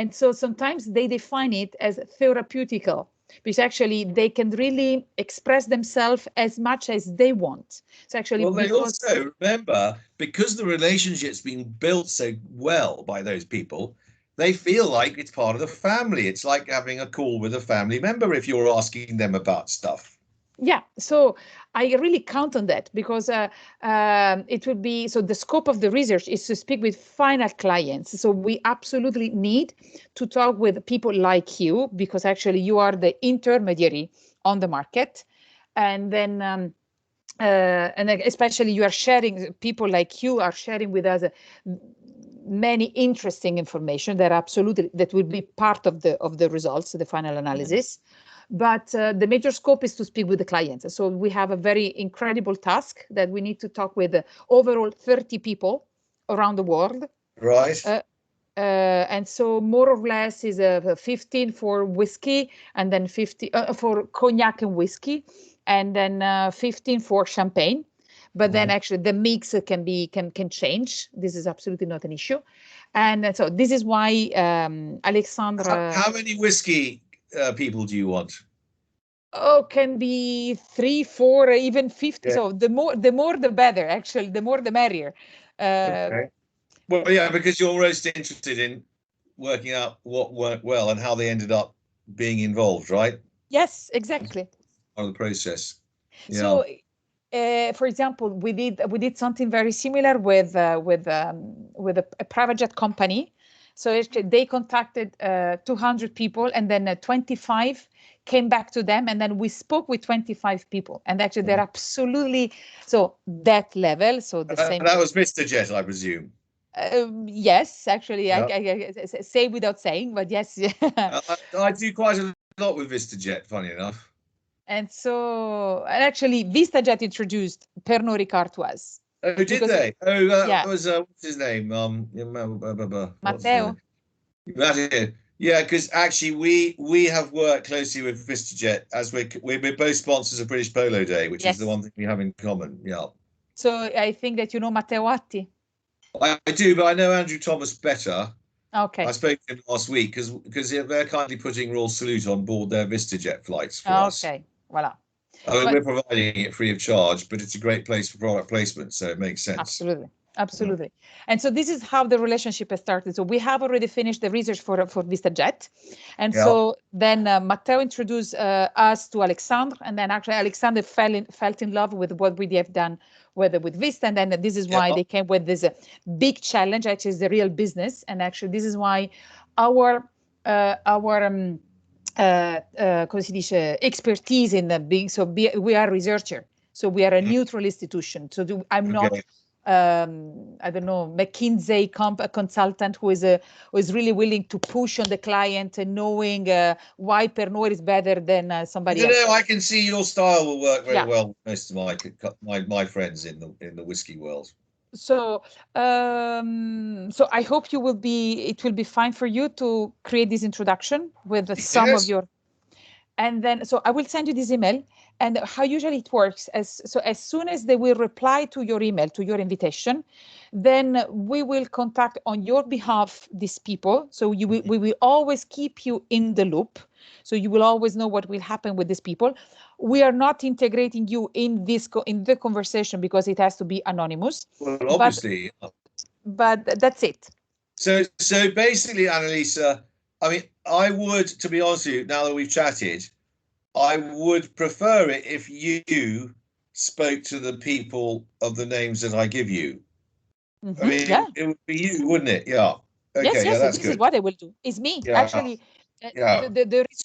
[SPEAKER 1] so sometimes they define it as therapeutical, because actually they can really express themselves as much as they want. So actually,
[SPEAKER 2] well, they also remember, because the relationship's been built so well by those people, they feel like it's part of the family. It's like having a call with a family member if you're asking them about stuff.
[SPEAKER 1] Yeah, so I really count on that, because it would be, so the scope of the research is to speak with final clients. So we absolutely need to talk with people like you, because actually you are the intermediary on the market. And then, and especially you are sharing, people like you are sharing with us many interesting information that will be part of the results, the final analysis. But the major scope is to speak with the clients. So we have a very incredible task that we need to talk with overall 30 people around the world.
[SPEAKER 2] Right.
[SPEAKER 1] And so more or less is 15 for whiskey, and then 50 for cognac and whiskey, and then 15 for champagne. But then actually the mix can change. This is absolutely not an issue. And so this is why Alexandra.
[SPEAKER 2] How many whiskey people do you want?
[SPEAKER 1] Oh, can be 3, 4, even 50. Yeah. So the more the better. Actually, the more the merrier.
[SPEAKER 2] Okay. Well, yeah, because you're most interested in working out what worked well and how they ended up being involved, right?
[SPEAKER 1] Yes, exactly.
[SPEAKER 2] Part of the process. Yeah.
[SPEAKER 1] So, for example, we did something very similar with a private jet company. So they contacted 200 people, and then 25 came back to them, and then we spoke with 25 people, and actually they're absolutely, so that level. So the same.
[SPEAKER 2] That was Mr. Jet, I presume.
[SPEAKER 1] Yes, actually, yeah. I say without saying, but yes.
[SPEAKER 2] I do quite a lot with VistaJet, funny enough.
[SPEAKER 1] And so, actually, VistaJet introduced Pernod Ricard to us.
[SPEAKER 2] Oh, did they? Oh, that was what's his name?
[SPEAKER 1] Matteo.
[SPEAKER 2] Yeah, because actually we have worked closely with VistaJet, as we're both sponsors of British Polo Day, which is the one thing we have in common. Yeah.
[SPEAKER 1] So I think that you know Matteo Atti.
[SPEAKER 2] I do, but I know Andrew Thomas better.
[SPEAKER 1] Okay.
[SPEAKER 2] I spoke to him last week because they're kindly putting Royal Salute on board their VistaJet flights for us.
[SPEAKER 1] Okay. Voilà.
[SPEAKER 2] I mean,
[SPEAKER 1] But
[SPEAKER 2] we're providing it free of charge, but it's a great place for product placement, so it makes sense.
[SPEAKER 1] absolutely. Absolutely. And so this is how the relationship has started. So we have already finished the research for VistaJet. And so then Matteo introduced us to Alexandre. And then actually Alexandre felt in love with what we have done with Vista. And then this is why they came with this big challenge, actually is the real business. And actually this is why our come si dice, expertise in the being, so we are researcher. So we are a neutral institution. So I'm not I don't know, McKinsey consultant who is really willing to push on the client and knowing why Pernod is better than somebody else.
[SPEAKER 2] I can see your style will work very well with most of my friends in the whiskey world.
[SPEAKER 1] So so I hope it will be fine for you to create this introduction with some of your, and then so I will send you this email. And how usually it works, as soon as they will reply to your email, to your invitation, then we will contact on your behalf these people. So we will always keep you in the loop. So you will always know what will happen with these people. We are not integrating you in the conversation because it has to be anonymous.
[SPEAKER 2] Well, obviously.
[SPEAKER 1] But that's it.
[SPEAKER 2] So basically, Annalisa, I mean, I would, to be honest with you, now that we've chatted, I would prefer it if you spoke to the people of the names that I give you. I mean, it would be you, wouldn't it? Yeah. Okay.
[SPEAKER 1] Yes,
[SPEAKER 2] that's
[SPEAKER 1] this
[SPEAKER 2] good.
[SPEAKER 1] is what I will do. It's me, actually.
[SPEAKER 2] So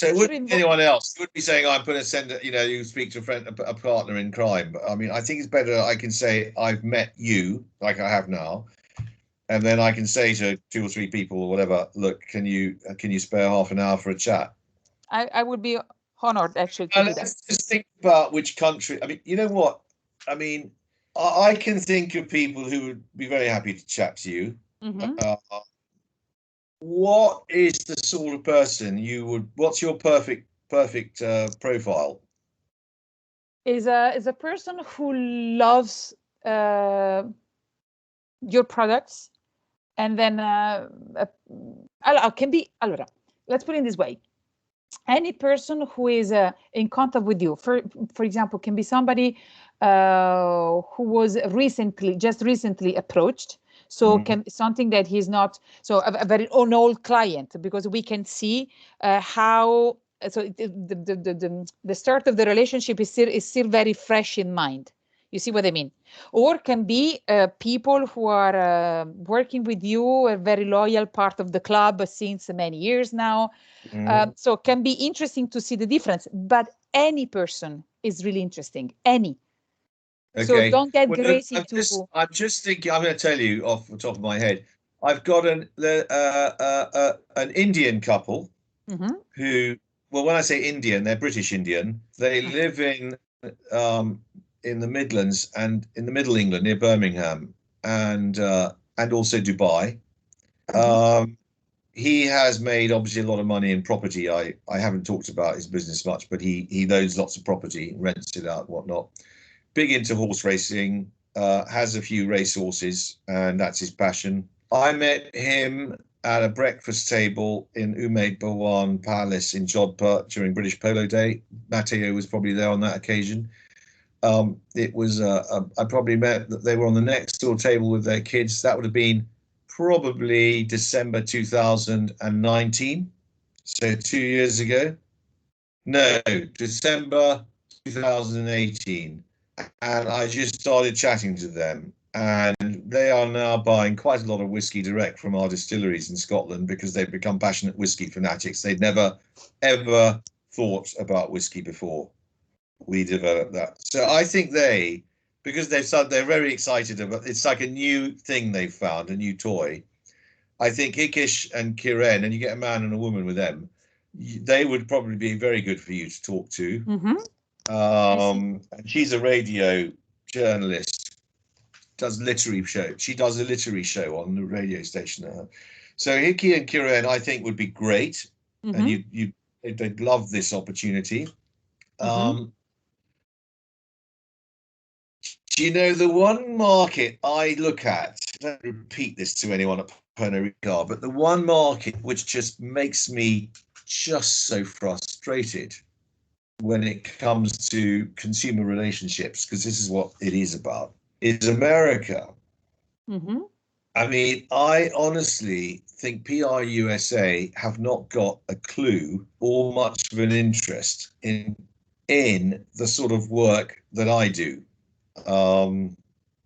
[SPEAKER 2] it wouldn't be anyone else. You would be saying I'm going to send, you speak to a partner in crime. But I mean, I think it's better I can say I've met you, like I have now, and then I can say to 2 or 3 people or whatever, look, can you spare half an hour for a chat?
[SPEAKER 1] I would be honored, actually, to do that.
[SPEAKER 2] Let's just think about which country. I mean, you know what? I mean, I can think of people who would be very happy to chat to you. What is the sort of person what's your perfect profile?
[SPEAKER 1] Is a person who loves your products, and then can be, allora, let's put it in this way. Any person who is in contact with you, for example, can be somebody who was just recently approached. So can something that he's not, so a very old client, because we can see how, so the start of the relationship is still very fresh in mind. You see what I mean? Or can be people who are working with you, a very loyal part of the club since many years now. So it can be interesting to see the difference, but any person is really interesting. Any. Okay. So don't get crazy.
[SPEAKER 2] I'm just thinking. I'm going to tell you off the top of my head. I've got an Indian couple who, well, when I say Indian, they're British Indian. They live in the Midlands and in the Middle England near Birmingham, and also Dubai. He has made obviously a lot of money in property. I haven't talked about his business much, but he owns lots of property, rents it out, whatnot. Big into horse racing, has a few race horses, and that's his passion. I met him at a breakfast table in Umaid Bhawan Palace in Jodhpur during British Polo Day. Matteo was probably there on that occasion. It was I probably met that they were on the next door table with their kids. That would have been probably December 2019, so 2 years ago. No, December 2018. And I just started chatting to them, and they are now buying quite a lot of whiskey direct from our distilleries in Scotland because they've become passionate whiskey fanatics. They'd never, ever thought about whiskey before we developed that. So I think because they're very excited about, it's like a new thing they've found, a new toy. I think Hikesh and Kiren, and you get a man and a woman with them, they would probably be very good for you to talk to. And she's a radio journalist, does literary show. She does a literary show on the radio station. So Hickey and Kiren, I think, would be great, and they'd love this opportunity. Do you know the one market I look at? Don't repeat this to anyone Pernod Ricard, but the one market which just makes me just so frustrated when it comes to consumer relationships, because this is what it is about, is America.
[SPEAKER 1] Mm-hmm.
[SPEAKER 2] I mean, I honestly think PR USA have not got a clue or much of an interest in the sort of work that I do.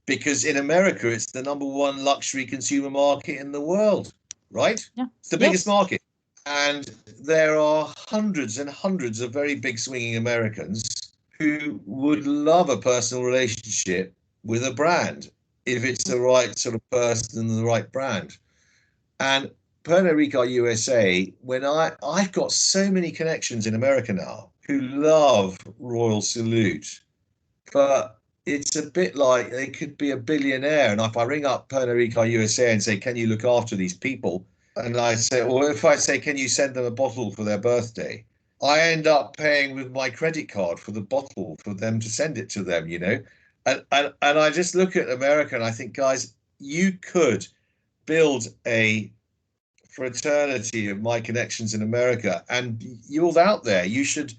[SPEAKER 2] Because in America, it's the #1 luxury consumer market in the world, right?
[SPEAKER 1] Yeah.
[SPEAKER 2] It's the biggest market. And there are hundreds and hundreds of very big swinging Americans who would love a personal relationship with a brand if it's the right sort of person and the right brand. And Pernod Ricard USA, when I've got so many connections in America now who love Royal Salute, but it's a bit like they could be a billionaire. And if I ring up Pernod Ricard USA and say, can you look after these people? And I say, or if I say, can you send them a bottle for their birthday? I end up paying with my credit card for the bottle for them to send it to them, you know? And I just look at America and I think, guys, you could build a fraternity of my connections in America, and you're out there. You should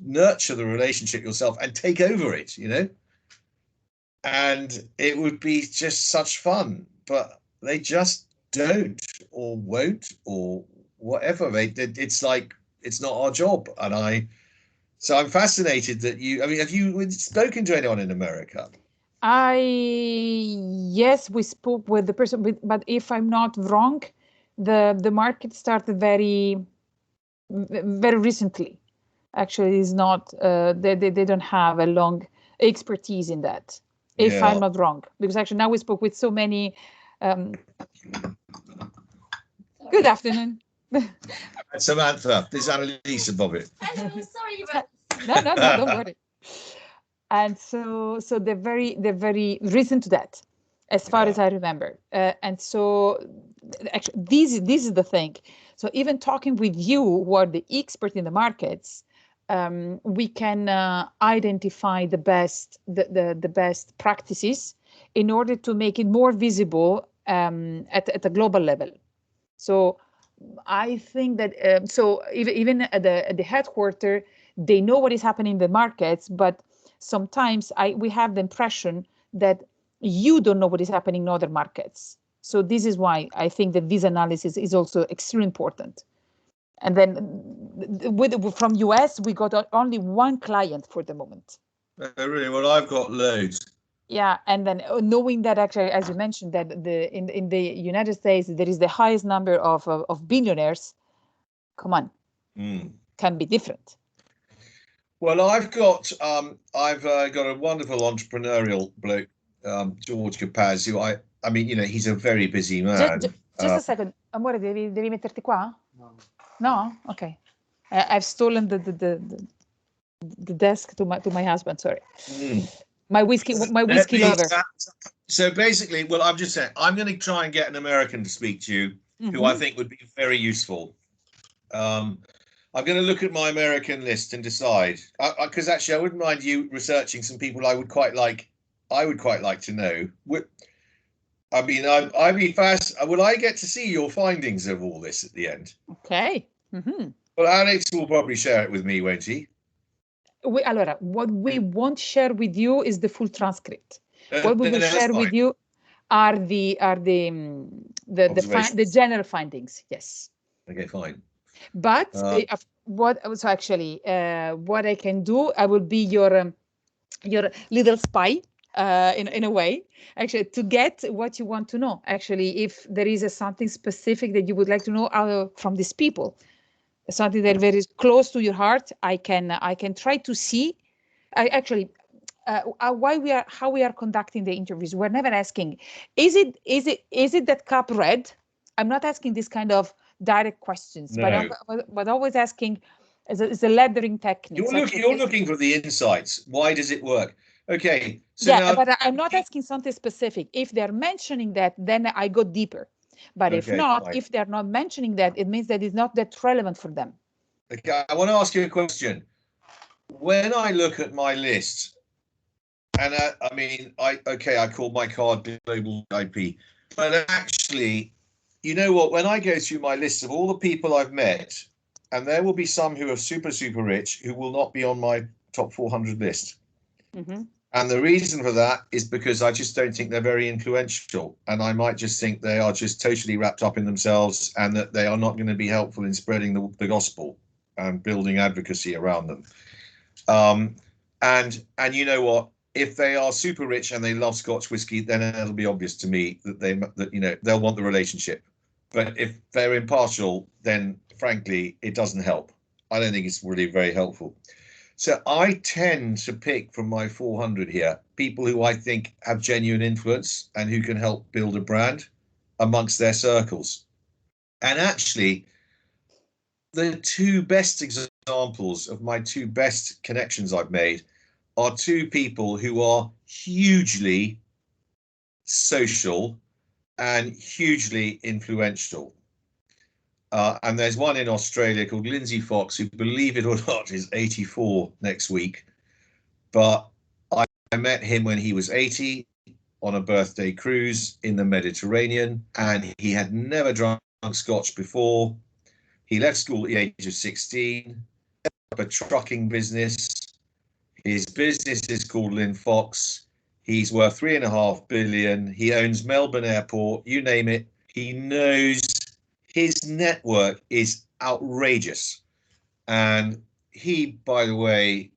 [SPEAKER 2] nurture the relationship yourself and take over it, you know? And it would be just such fun, but they just don't or won't or whatever. It's like, it's not our job. And so I'm fascinated that I mean, have you spoken to anyone in America?
[SPEAKER 1] Yes, we spoke with the person, but if I'm not wrong, the market started very recently. Actually, is not they don't have a long expertise in that. If I'm not wrong, because actually now we spoke with so many. Good afternoon.
[SPEAKER 2] Samantha, this is Annalise above it.
[SPEAKER 3] Hello, sorry about
[SPEAKER 1] No, don't worry. And so they're very recent to that, as far as I remember. And so actually this is the thing. So even talking with you, who are the expert in the markets, we can identify the best practices in order to make it more visible at a global level. So I think that so even at the headquarters, they know what is happening in the markets, but sometimes we have the impression that you don't know what is happening in other markets. So this is why I think that this analysis is also extremely important. And then from US, we got only one client for the moment.
[SPEAKER 2] Really? Well, I've got loads.
[SPEAKER 1] Yeah, and then knowing that actually, as you mentioned, that in the United States there is the highest number of billionaires. Come on, can be different.
[SPEAKER 2] Well, I've got a wonderful entrepreneurial bloke, George Capaz, who I mean, you know, he's a very busy man.
[SPEAKER 1] Just a second, amore, devi metterti qua? No? Okay. I've stolen the desk to my husband. Sorry. My whiskey lover.
[SPEAKER 2] So basically, well, I'm just saying, I'm going to try and get an American to speak to you, who I think would be very useful. I'm going to look at my American list and decide, because actually, I wouldn't mind you researching some people I would quite like to know. I mean, I'd be fast. Will I get to see your findings of all this at the end?
[SPEAKER 1] Okay.
[SPEAKER 2] Well, Alex will probably share it with me, won't he?
[SPEAKER 1] Allora, what we won't share with you is the full transcript. What we will share with you are the general findings. Yes.
[SPEAKER 2] Okay, fine.
[SPEAKER 1] But what I can do, I will be your little spy in a way, actually, to get what you want to know. Actually, if there is something specific that you would like to know from these people, something that is very close to your heart, I can try to see. How we are conducting the interviews. We're never asking, is it that cup red? I'm not asking this kind of direct questions,
[SPEAKER 2] no.
[SPEAKER 1] but always asking, is a lettering technique.
[SPEAKER 2] You're looking for the insights. Why does it work? Okay.
[SPEAKER 1] So yeah, but I'm not asking something specific. If they're mentioning that, then I go deeper. But if not, fine. If they're not mentioning that, it means that it's not that relevant for them.
[SPEAKER 2] Okay, I want to ask you a question. When I look at my list, and I mean, I call my card global IP, but actually, you know what? When I go through my list of all the people I've met, and there will be some who are super, super rich who will not be on my top 400 list.
[SPEAKER 1] Mm-hmm.
[SPEAKER 2] And the reason for that is because I just don't think they're very influential. And I might just think they are just totally wrapped up in themselves and that they are not going to be helpful in spreading the gospel and building advocacy around them. And you know what? If they are super rich and they love Scotch whiskey, then it'll be obvious to me that they'll want the relationship. But if they're impartial, then frankly, it doesn't help. I don't think it's really very helpful. So I tend to pick from my 400 here people who I think have genuine influence and who can help build a brand amongst their circles. And actually, the two best examples of my two best connections I've made are two people who are hugely social and hugely influential. And there's one in Australia called Lindsay Fox, who, believe it or not, is 84 next week. But I met him when he was 80 on a birthday cruise in the Mediterranean, and he had never drunk Scotch before. He left school at the age of 16, set up a trucking business. His business is called Lynn Fox. He's worth $3.5 billion. He owns Melbourne Airport, you name it. He knows. His network is outrageous. And he, by the way,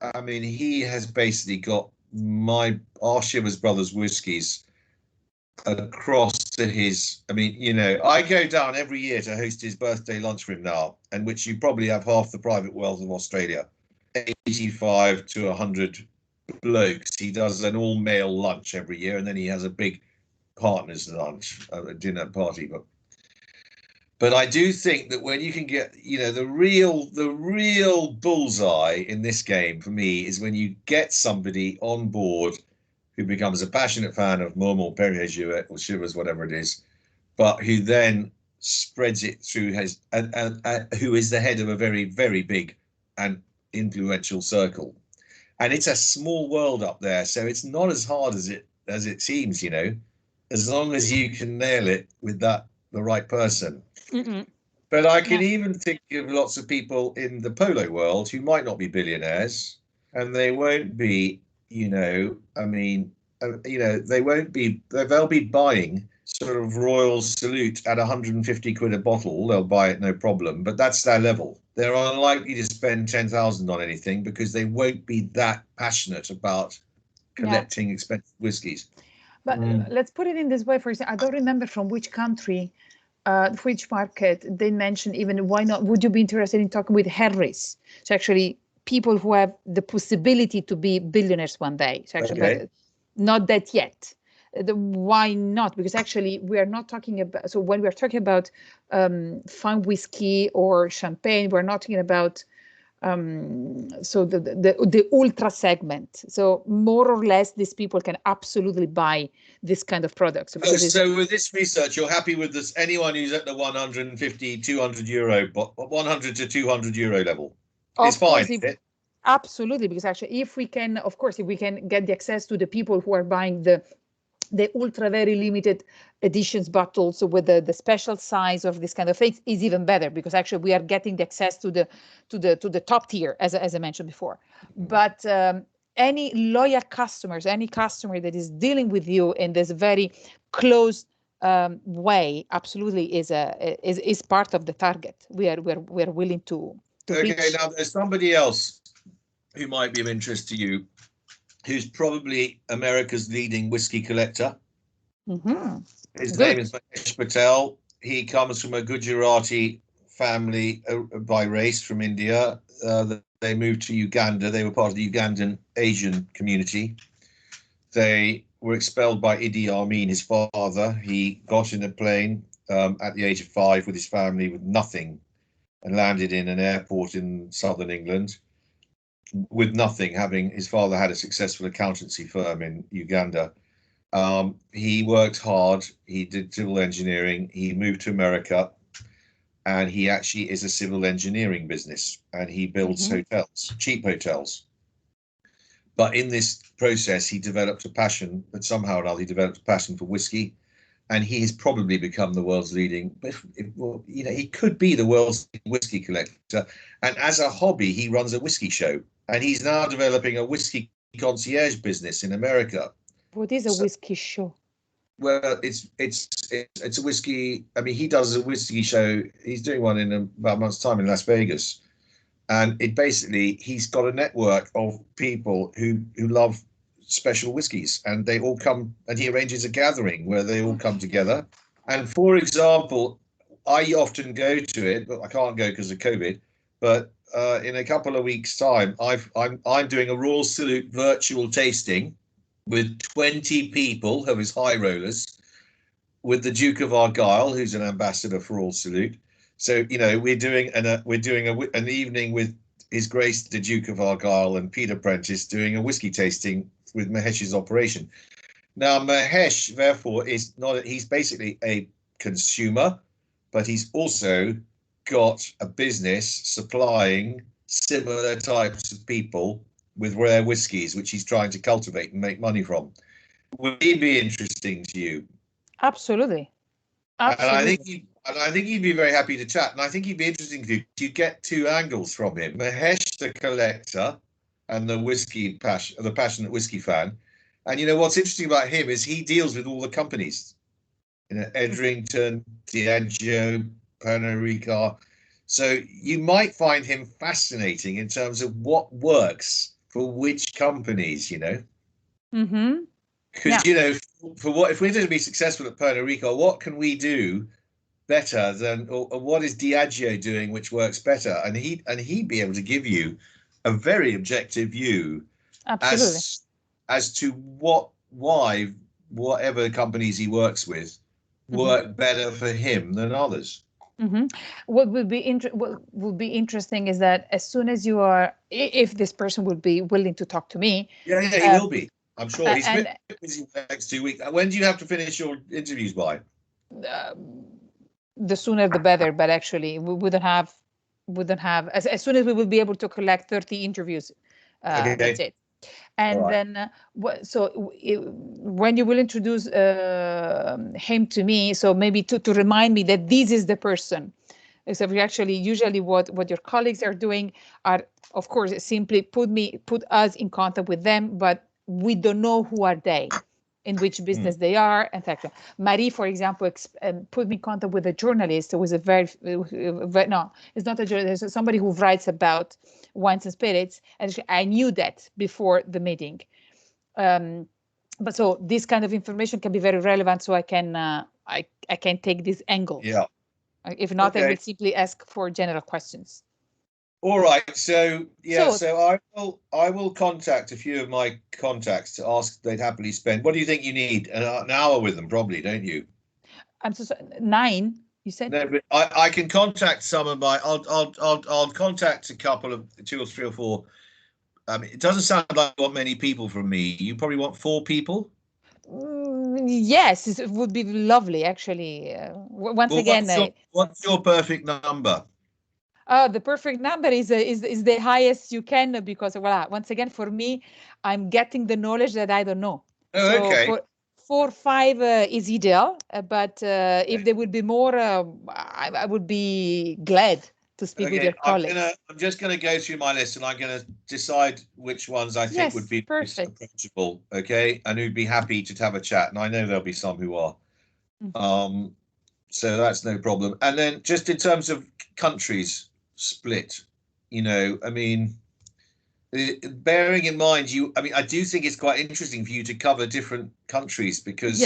[SPEAKER 2] I mean, he has basically got our Shivers Brothers whiskies across to his. I mean, I go down every year to host his birthday lunch for him now, and which you probably have half the private wealth of Australia, 85 to 100 blokes. He does an all-male lunch every year, and then he has a big partners lunch, a dinner party. But I do think that when you can get, the real bullseye in this game for me is when you get somebody on board who becomes a passionate fan of Mumm or Perrier Jouet or Shivers, whatever it is, but who then spreads it through who is the head of a very, very big and influential circle. And it's a small world up there, so it's not as hard as it seems, as long as you can nail it with the right person.
[SPEAKER 1] Mm-mm.
[SPEAKER 2] But I can even think of lots of people in the polo world who might not be billionaires, and they won't be, they won't be, they'll be buying sort of Royal Salute at 150 quid a bottle. They'll buy it, no problem, but that's their level. They're unlikely to spend 10,000 on anything because they won't be that passionate about collecting expensive whiskies.
[SPEAKER 1] But let's put it in this way. For example, I don't remember from which country, which market they mentioned even, why not, would you be interested in talking with Harris? So actually people who have the possibility to be billionaires one day. So actually, but not that yet. Why not? Because actually we are not talking about, so when we're talking about fine whiskey or champagne, we're not talking about so the ultra segment. So more or less these people can absolutely buy this kind of product.
[SPEAKER 2] So with this research, you're happy with this? Anyone who's at the 150, 200 euro, 100 to 200 euro level, it's fine.
[SPEAKER 1] Absolutely, because actually, if we can get the access to the people who are buying the ultra very limited editions bottles with the special size of this kind of things, is even better, because actually we are getting the access to the top tier, as I mentioned before. But any loyal customers, any customer that is dealing with you in this very close way, absolutely is part of the target. We are willing to
[SPEAKER 2] okay,
[SPEAKER 1] reach.
[SPEAKER 2] now there's somebody else who might be of interest to you, who's probably America's leading whiskey collector.
[SPEAKER 1] Mm-hmm.
[SPEAKER 2] His name is Mahesh Patel. He comes from a Gujarati family by race from India. They moved to Uganda. They were part of the Ugandan Asian community. They were expelled by Idi Amin, his father. He got in a plane at the age of 5 with his family with nothing and landed in an airport in southern England with nothing, having his father had a successful accountancy firm in Uganda. He worked hard. He did civil engineering. He moved to America, and he actually is a civil engineering business, and he builds hotels, cheap hotels. But in this process, he developed a passion, but somehow or other, he developed a passion for whiskey, and he has probably become the world's leading. Well, he could be the world's whiskey collector. And as a hobby, he runs a whiskey show, and he's now developing a whiskey concierge business in America.
[SPEAKER 1] What is a whiskey show?
[SPEAKER 2] Well, it's a whiskey. I mean, he does a whiskey show. He's doing one in about a month's time in Las Vegas, and he's got a network of people who love special whiskies, and they all come, and he arranges a gathering where they all come together. And for example, I often go to it, but I can't go because of COVID. But in a couple of weeks' time, I'm doing a Royal Salute virtual tasting with 20 people of his high rollers, with the Duke of Argyll, who's an ambassador for Royal Salute. So we're doing an evening with His Grace the Duke of Argyll and Peter Prentice doing a whiskey tasting with Mahesh's operation. Now Mahesh, therefore, he's basically a consumer, but he's also got a business supplying similar types of people with rare whiskies, which he's trying to cultivate and make money from. Would he be interesting to you?
[SPEAKER 1] Absolutely.
[SPEAKER 2] And I think he'd be very happy to chat. And I think he'd be interesting to you. You get two angles from him: Mahesh, the collector, and the passionate whiskey fan. And what's interesting about him is he deals with all the companies. Edrington, Diageo, Pernod Ricard. So you might find him fascinating in terms of what works for which companies,
[SPEAKER 1] Mm-hmm.
[SPEAKER 2] Because if we're going to be successful at Pernod Ricard, what can we do better than, or what is Diageo doing which works better? And he'd be able to give you a very objective view as to why whatever companies he works with work better for him than others.
[SPEAKER 1] Mm-hmm. What would be interesting is that as soon as you are, if this person would be willing to talk to me,
[SPEAKER 2] he will be. I'm sure he's busy the next 2 weeks. When do you have to finish your interviews by?
[SPEAKER 1] The sooner the better. But actually, we wouldn't have as soon as we will be able to collect 30 interviews. That's it. And then when you will introduce him to me, so maybe to remind me that this is the person. So we usually what your colleagues are doing are, of course, simply put us in contact with them, but we don't know who are they, in which business they are, etc. Marie, for example, put me in contact with a journalist who was it's not a journalist, it's somebody who writes about wines and spirits, and I knew that before the meeting. But so this kind of information can be very relevant, so I can take this angle.
[SPEAKER 2] Yeah.
[SPEAKER 1] If not, I will simply ask for general questions.
[SPEAKER 2] All right. So I will contact a few of my contacts to ask if they'd happily spend. What do you think you need? An hour with them, probably, don't you?
[SPEAKER 1] I'm so sorry, 9. You said?
[SPEAKER 2] No, but I can contact some of my. I'll contact a couple of 2 or 3 or 4. It doesn't sound like you want many people from me. You probably want 4 people.
[SPEAKER 1] Yes, it would be lovely, actually. What's
[SPEAKER 2] your perfect number?
[SPEAKER 1] The perfect number is the highest you can, because once again, for me, I'm getting the knowledge that I don't know.
[SPEAKER 2] Okay.
[SPEAKER 1] For 4 or 5 is ideal, but if there would be more, I would be glad to speak with your colleagues.
[SPEAKER 2] I'm just going to go through my list, and I'm going to decide which ones I think would be approachable, okay, and who'd be happy to have a chat. And I know there'll be some who are. So that's no problem. And then just in terms of countries split, bearing in mind I do think it's quite interesting for you to cover different countries, because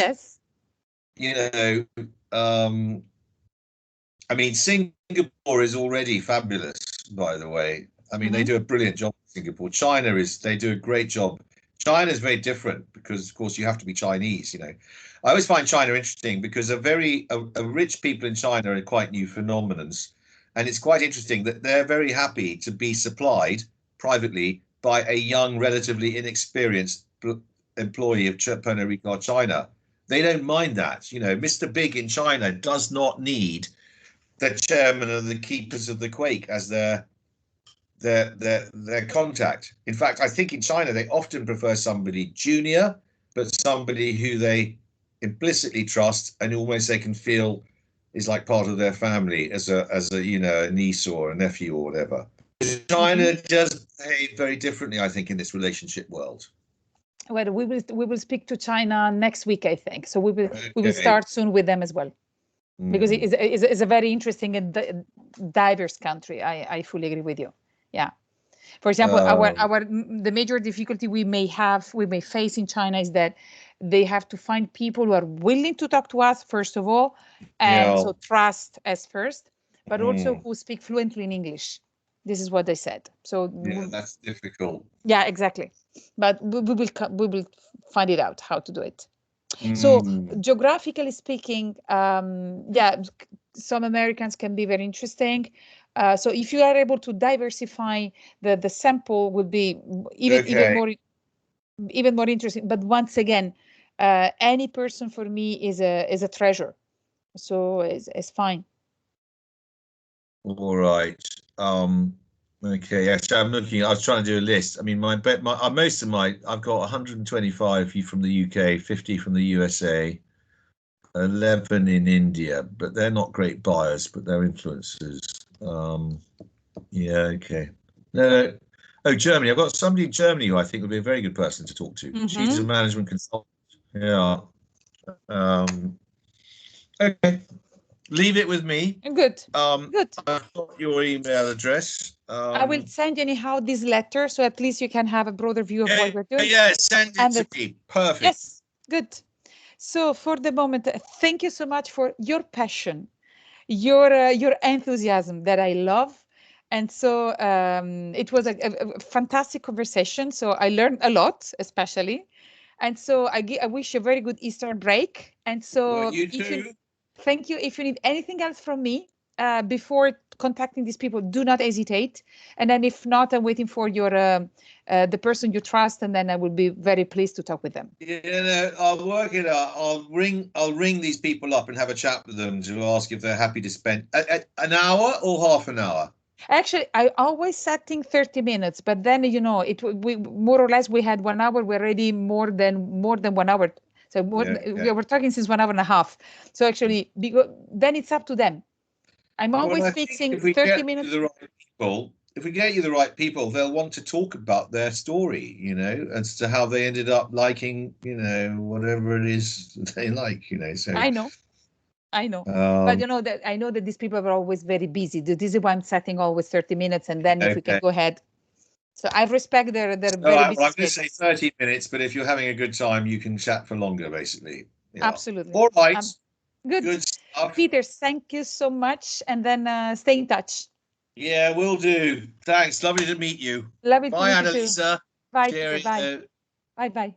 [SPEAKER 2] Singapore is already fabulous, by the way. They do a brilliant job in Singapore. They do a great job. China is very different because, of course, you have to be Chinese. I always find China interesting because a rich people in China are quite new phenomenons. And it's quite interesting that they're very happy to be supplied privately by a young, relatively inexperienced employee of Pernod Ricard China. They don't mind that. Mr. Big in China does not need the chairman of the Keepers of the Quake as their contact. In fact, I think in China they often prefer somebody junior, but somebody who they implicitly trust, and almost they can feel is like part of their family as a a niece or a nephew or whatever. China does behave very differently, I think, in this relationship world.
[SPEAKER 1] Well, we will speak to China next week, I think. So we will start soon with them as well, because it is a very interesting and diverse country. I fully agree with you. Yeah. For example, the major difficulty we may face in China is that they have to find people who are willing to talk to us first of all, and so trust us first, but also who speak fluently in English. This is what they said. So
[SPEAKER 2] yeah, that's difficult.
[SPEAKER 1] Yeah, exactly. But we will find it out how to do it. So geographically speaking, yeah, some Americans can be very interesting. So if you are able to diversify, the sample will be even more interesting. But once again, any person for me is a treasure. So it's fine.
[SPEAKER 2] All right. Okay. Yeah. So I'm looking. I was trying to do a list. I mean, I've got 125 from the UK, 50 from the USA, 11 in India, but they're not great buyers, but they're influencers. Yeah. Okay. No. Oh, Germany. I've got somebody in Germany who I think would be a very good person to talk to. She's a management consultant. Yeah. Okay. Leave it with me.
[SPEAKER 1] Good.
[SPEAKER 2] Good. I've got your email address.
[SPEAKER 1] I will send you anyhow this letter, so at least you can have a broader view of what we're doing.
[SPEAKER 2] Yeah, send it to me. Perfect.
[SPEAKER 1] Yes, good. So for the moment, thank you so much for your passion, your enthusiasm that I love. And so it was a fantastic conversation. So I learned a lot, especially. And so I wish you a very good Easter break. And so
[SPEAKER 2] well, you too.
[SPEAKER 1] Thank you. If you need anything else from me before contacting these people, do not hesitate. And then if not, I'm waiting for your the person you trust, and then I will be very pleased to talk with them.
[SPEAKER 2] Yeah, I'll work it out. I'll ring these people up and have a chat with them to ask if they're happy to spend an hour or half an hour.
[SPEAKER 1] Actually, I always setting 30 minutes, but then we more or less we had 1 hour. We're already more than 1 hour. So we were talking since 1 hour and a half. So actually, then it's up to them. I'm always fixing 30 minutes.
[SPEAKER 2] If we get you the right people, they'll want to talk about their story, as to how they ended up liking, whatever it is they like, So
[SPEAKER 1] I know. But I know that these people are always very busy. This is why I'm setting always 30 minutes, and then if we can go ahead. So I respect their very busy
[SPEAKER 2] I'm going to say 30 minutes, but if you're having a good time, you can chat for longer, basically. Yeah.
[SPEAKER 1] Absolutely.
[SPEAKER 2] All right.
[SPEAKER 1] Good stuff. Peter, thank you so much, and then stay in touch.
[SPEAKER 2] Yeah, will do. Thanks. Lovely to meet you.
[SPEAKER 1] Lovely
[SPEAKER 2] Bye,
[SPEAKER 1] to meet you too.
[SPEAKER 2] Annalisa.
[SPEAKER 1] Bye. Bye. Bye.